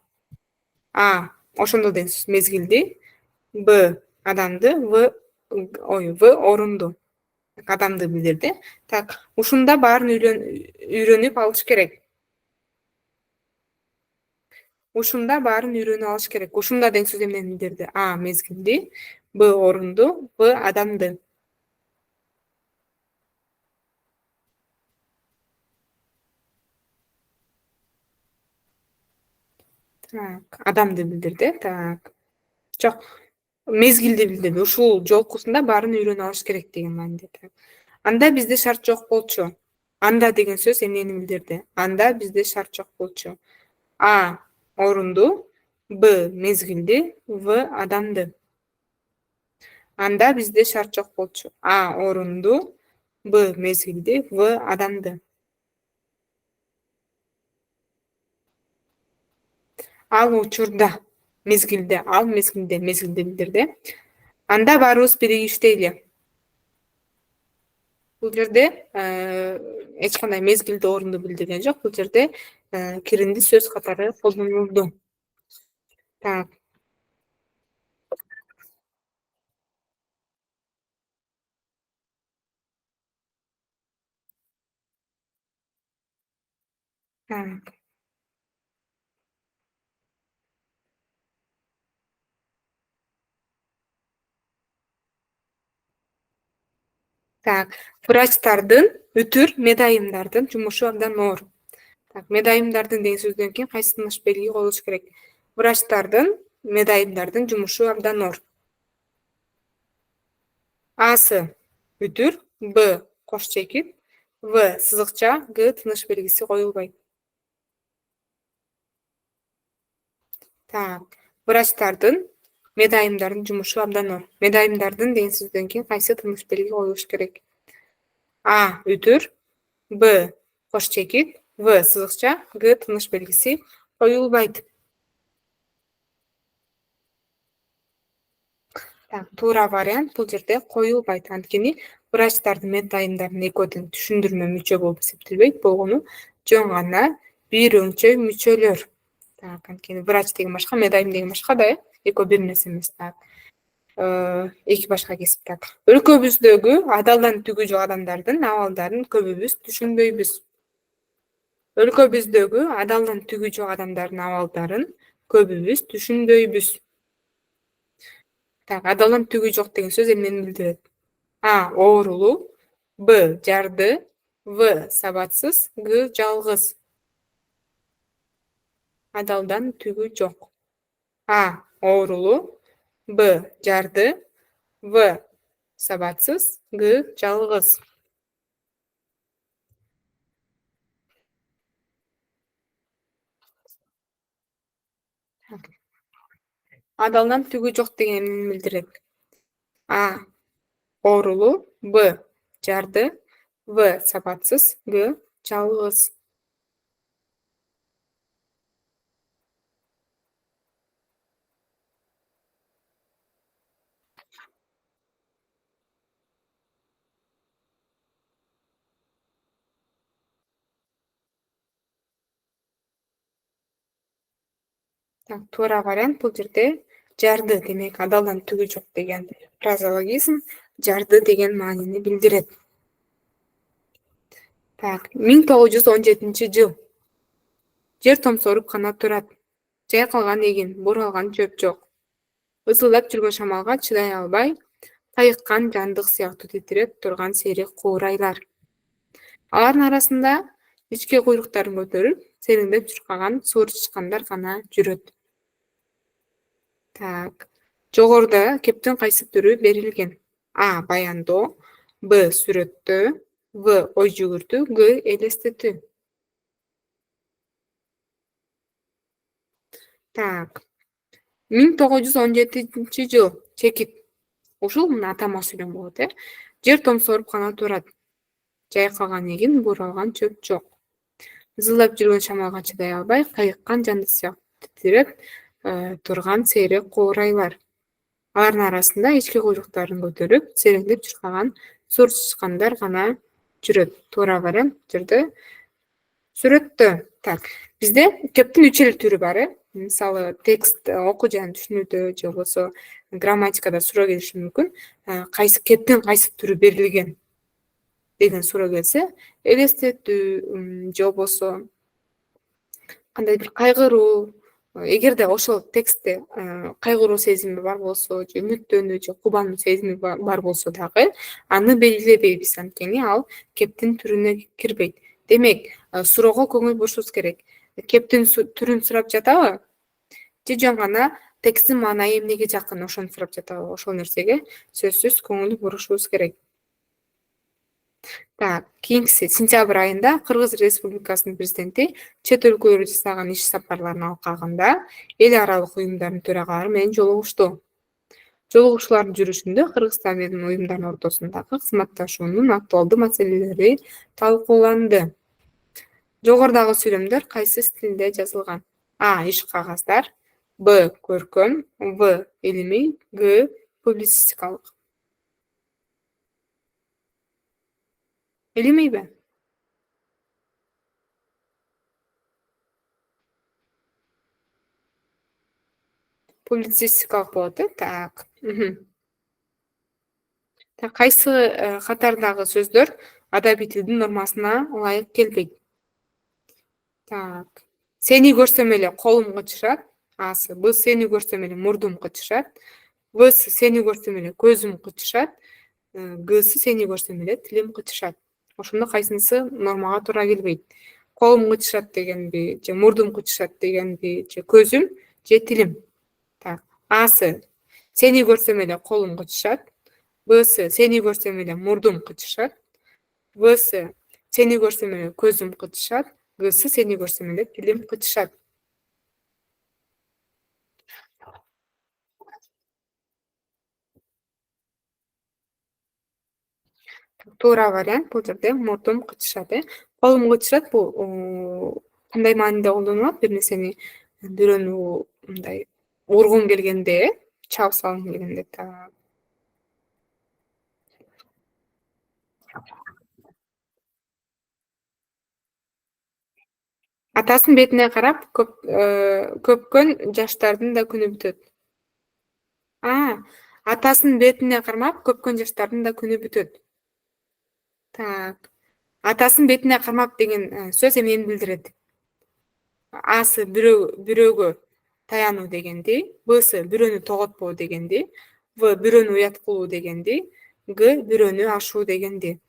А. Ошондо деген сөз мезгилди. Б. Адамды. В. Орунду. Адамды билдирди. Так. Ушунда баарын үйрөнүп алыш керек. Ушунда баарын үйрөнүп алыш керек. Ушунда деген сөз эмнени билдирди? А. Мезгилди. Б. Орунду. В. Адамды. Так. Адамды билдирди. Так. Жок. Мезгилди билдирди. Ушул жолкусунда баарын үйрөнүп алыш керек деген мааниде. Анда бизде шарт жок болчу. Анда деген сөз эмнени билдирди? Анда бизде шарт жок болчу. А. Орунду. Б. Мезгилди. В. Адамды. Анда бизде шарт жок болчу. А. Орунду. Б. Мезгилди. В. Адамды. Ал учурда мезгилде, ал мезгилде билдирди. Анда баарыбыз биригиштейли. Бул жерде эч кандай мезгилди, орунду билдирген жок. Бул жерде киринди сөз катары колдонулду. Так. Так. Так. Врачтардын, үтүр, медайымдардын жумушу абдан оор. Так, медайымдардын деген сөздөн кийин кайсы тыныш белги коюлуш керек? Врачтардын, медайымдардын жумушу абдан оор. Асы үтүр, Б кош чекит, В сызыкча, Г тыныш белгиси коюлбайт. Так, врачтардын, медайымдардын жумушу абдан оор. Медайымдардын деген сөздөн кийин кайсы тыныш белги коюлуш керек? А үтүр, Б кош чекит, В сызыкча, Г тыныш белгиси коюлбайт. Так, туура вариант бул жерде коюлбайт. Анткени врачтардын, медайымдардын экөө тең түшүндүрмө мүчө болуп эсептелбейт. Болгону жөн гана бир өңчөй мүчөлөр. Так, анткени врач деген башка, медайым деген башка да, экөө бир нерсе эмес. Так, эки башка кесип. Так, өлкөбүздөгү адалдан түгү жок адамдардын абалдарын көбүбүз түшүнбөйбүз. Өлкөбүздөгү адалдан түгү жок адамдардын абалдарын көбүбүз түшүнбөйбүз. Так, адалдан түгү жок деген сөз эмнени билдирет? А оорулуу, Б жарды, В сабатсыз, Г жалгыз. Адалдан түгү жок. А оорулуу, Б жарды, В сабатсыз, Г жалгыз. Адалдан түгү жок деген эмнени билдирет? А оорулуу, Б жарды, В сабатсыз, Г жалгыз. Так, туура вариант бул жерде жарды, демек адалдан түгү жок деген фразеологизм жарды деген маанини билдирет. Так, 1917 жыл. Жер томсоруп гана турат. Жайкалган эгин, буралган чөп жок. Ысылдап жүргөн шамалга чыдай албай, тайыккан жандык сыяктуу титиреп турган сейрек куурайлар. Алардын арасында ичке куйруктарын көтөрүп, сериңдеп чуркаган суур чычкандар гана жүрөт. Так, жогоруда кептин кайсы түрү берилген? А баяндоо, Б сүрөттөө, В ой жүгүртүү, Г элестетүү. Так, 1917 жыл. Чекит. Ушул мына атама сүйлөм болот, Жер томсоруп гана турат. Жайкалган эгин, буралган чөп жок. Ызылдап жүргөн шамалга чыдай албай, кайыккан жандык сыяктуу титиреп турган сейрек куурайлар. Алардын арасында ички куйруктарын көтөрүп, сериңдеп чуркаган суур чычкандар гана жүрөт. Туура вариант жерде сүрөттө. Так, бизде кептин 3 эле түрү бар, Мисалы, текст окуу жана түшүнүүдө же болбосо грамматикада суроо келиши мүмкүн. Кайсы кептин кайсы түрү берилген деген суроо келсе, элестетүү же болбосо кандай бир кайгыруу, эгерде ошол текстте кайгыруу сезими бар болсо, же үмүттөнүү же кубануу сезими бар болсо дагы аны белгилебейбиз, анткени ал кептин түрүнө кирбейт. Демек, суроого көңүл бурушубуз керек. Кептин түрүн сурап жатабы? Же жөн гана тексттин маанайы эмнеге жакын ошону сурап жатабы? Ошол нерсеге сөзсүз көңүл бурушубуз керек. Так, кийинкиси сентябрь айында Кыргыз Республикасынын президенти чет өлкөлөргө жасаган иш сапарларынын алкагында эл аралык уюмдардын төрагалары менен жолугушту. Жолугушуулардын жүрүшүндө Кыргызстан менен уюмдардын ортосундагы кызматташуунун актуалдуу маселелери талкууланды. Жогорудагы сүйлөмдөр кайсы стилде жазылган? А иш кагаздар, Б көркөм, В илимий, Г публицистикалык. Илимийби? Публицистикалык болот, Так. Так, кайсы катардагы сөздөр адабий тилдин нормасына ылайык келбейт? Так. Сени көрсөм эле колум кычышат. Асы. Б сени көрсөм эле мурдум кычышат. В сени көрсөм эле көзүм кычышат. Г сени көрсөм эле тилим кычышат. Ошондо кайсынысы нормага туура келбейт? Колум кычышат дегенби, же мурдум кычышат дегенби, же көзүм, же тилим? Так. Асы. Сени көрсөм эле колум кычышат. Бсы сени көрсөм эле мурдум кычышат. Всы сени көрсөм эле көзүм кычышат. Гсы сени көрсөм эле тилим кычышат. Туура вариант бул жерде мурдум кычышат, колум кычышат бул кандай мааниде колдонулат? Бир нерсени бирөөнү мындай ургуң келгенде, чабып салгың келгенде. Так. Атасынын бетине карап көпкөн жаштардын да күнү бүтөт. Атасынын бетине кармап көпкөн жаштардын да күнү бүтөт. Так. Атасынын бетине кармап деген сөз эмнени билдирет? Асы бирөөгө таянуу дегенди, Бсы бирөөнү тоготпоо дегенди, В бирөөнү уят кылуу дегенди, Г бирөөнү ашуу дегенди.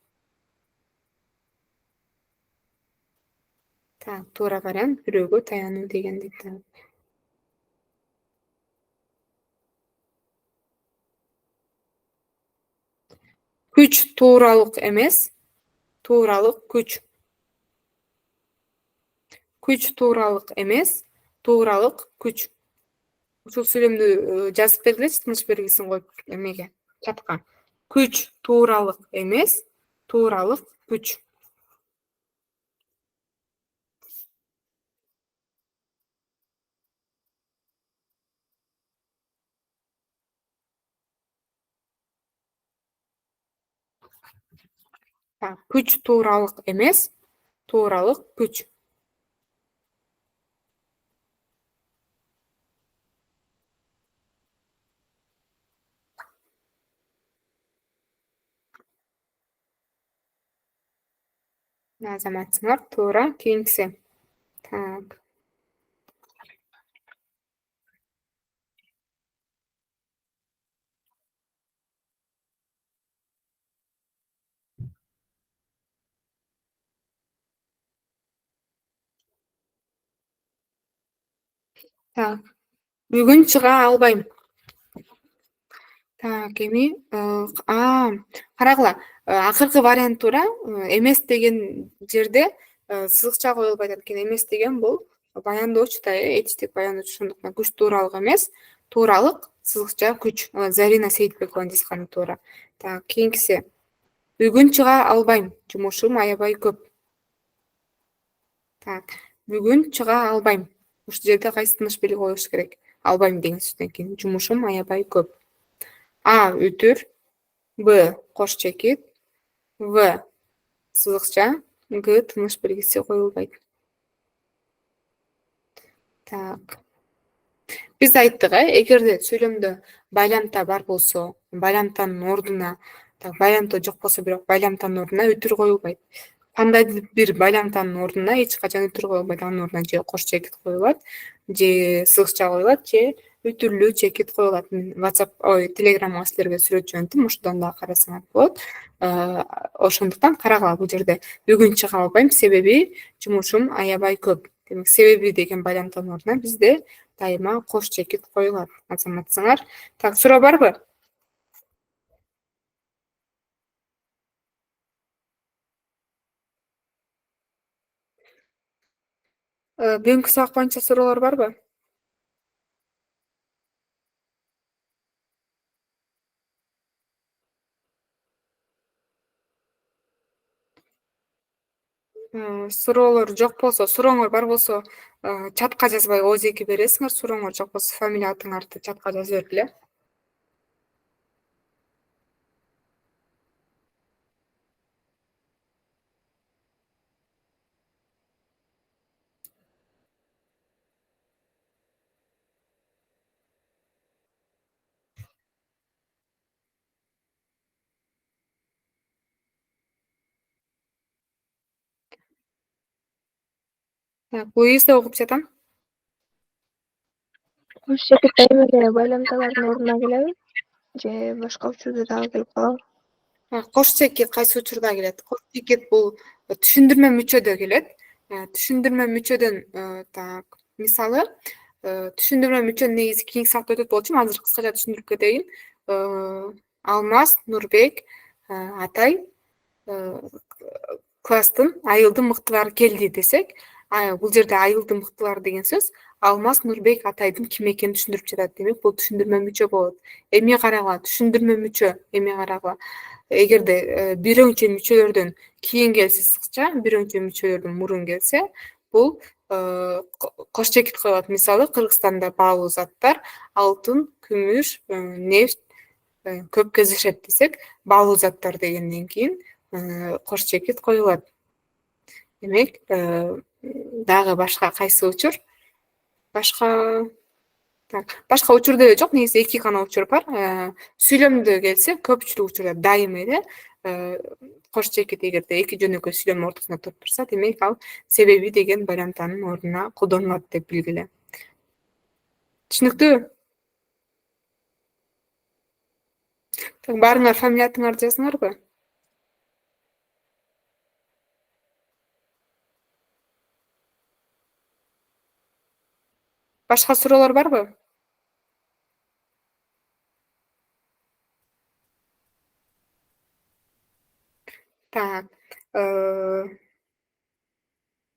Так, туура вариант бирөөгө таянуу дегенди. Күч тууралык эмес, тууралык күч. Күч тууралык эмес, тууралык күч. Ушул сүйлөмдү жазып бергилечи тыныч белгисин коюп эмеге, чатка. Күч тууралык эмес, тууралык күч. Так, күч тууралык эмес, тууралык күч. Азаматсыңар, туура. Кийинкиси. Так. Так. Бүгүн чыга албайм. Так, эми карагыла. Акыркы вариант туура. Эмес деген жерде сызыкча коюлбайт экен. Эмес деген бул баяндоочу да, этичтик баяндоочу. Ошондуктан күч тууралык эмес, тууралык сызыкча күч. Зарина Сейитбекованын жазганы туура. Так, кийинкиси. Бүгүн чыга албайм. Жумушум аябай көп. Так, бүгүн чыга албайм. Ушул жерде кайсы тыныш белги коюш керек? Албайм деген сөздөн кийин жумушум аябай көп. А үтүр, Б кош чекит, В сызыкча, Г тыныш белгиси коюлбайт. Так. Биз айттык, эгерде сүйлөмдө байламта бар болсо, байламтанын ордуна, байламта жок болсо бирок байламтанын ордуна үтүр коюлбайт. Кандайдыр бир байламтанын ордуна эч качан үтүр коюлбайт. Анын ордуна же кош чекит коюлат, же сызыкча коюлат, же үтүрлүү чекит коюлат. Мен WhatsApp, Telegramга силерге сүрөт жөнөттүм, ошодон дагы карасаңар болот. Ошондуктан карагыла бул жерде бүгүн чыга албайм, себеби жумушум аябай көп. Демек себеби деген байламтанын ордуна бизде дайыма кош чекит коюлат. Азаматсыңар. Так, суроо барбы? Бүгүнкү сабак боюнча суроолор барбы? Суроолор жок болсо, сурооңор бар болсо, чатка жазбай ооз-эки бересиңер. Сурооңор жок болсо, фамилия атыңарды чатка жазып бергиле. Буюзда окуп жатам. Кош чекит дайым эле байламдалардын ордуна келеби? Же башка учурда дагы келип калабы? Кош чекит кайсы учурда келет? Кош чекит бул түшүндүрмө мүчөдө келет. Түшүндүрмө мүчөдөн так, мисалы, түшүндүрмө мүчөнүн негизи кийинки сабакта өтөт болчумун, азыр кыскача түшүндүрүп кетейин. Алмаз, Нурбек, Атай класстын айылдын мыктылары келди десек, бул жерде айылдын мыктылары деген сөз Алмаз, Нурбек, Атайдын ким экенин түшүндүрүп жатат. Демек бул түшүндүрмө мүчө болот. Эми карагыла, түшүндүрмө мүчө, эми карагыла. Эгерде бирөөнчө мүчөлөрдөн кийин келсе сызыкча, бирөөнчө мүчөлөрдөн мурун келсе, бул кош чекит коёлот. Мисалы, Кыргызстанда баалуу заттар алтын, күмүш, нефть көп кездешет десек, баалуу заттар дегенден кийин кош чекит коюлат. Демек, дагы башка кайсы учур? Башка учур деле жок, негизи 2 гана учур бар. Сүйлөмдө келсе, көпчүлүк учурда дайым эле кош чекит эгерде эки жөнөкөй сүйлөм ортосунда туруп турса, демек ал себеби деген байламтанын ордуна колдонулат деп билгиле. Түшүнүктүүбү? Баарыңар фамилия атыңарды жазыңарбы? Башка суроолор барбы? Так.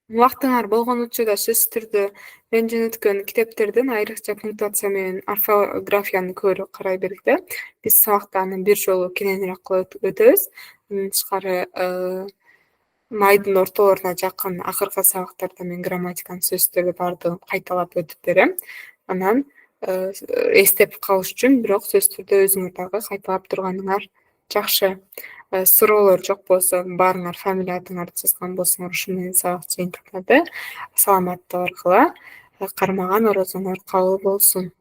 Убактыңар болгон учурда сөзсүз түрдө мен жөнөткөн китептерден айрыкча пунктуация менен орфографияны көбүрөөк карай бергиле. Биз сабакта аны бир жолу кененирээк кылып өтөбүз. Мындан тышкары майдын ортолоруна жакын акыркы сабактарда мен грамматиканын сөздөрү баардыгын кайталап өтүп берем. Анан эстеп калыш үчүн бирок сөзсүз түрдө өзүңөр дагы кайталап турганыңар жакшы. Суроолор жок болсо, баарыңар фамилия атыңарды жазган болсоңор, ушу менен сабак жыйынтыктады. Саламаттык аркылуу кармаган орозоңор кабыл болсун.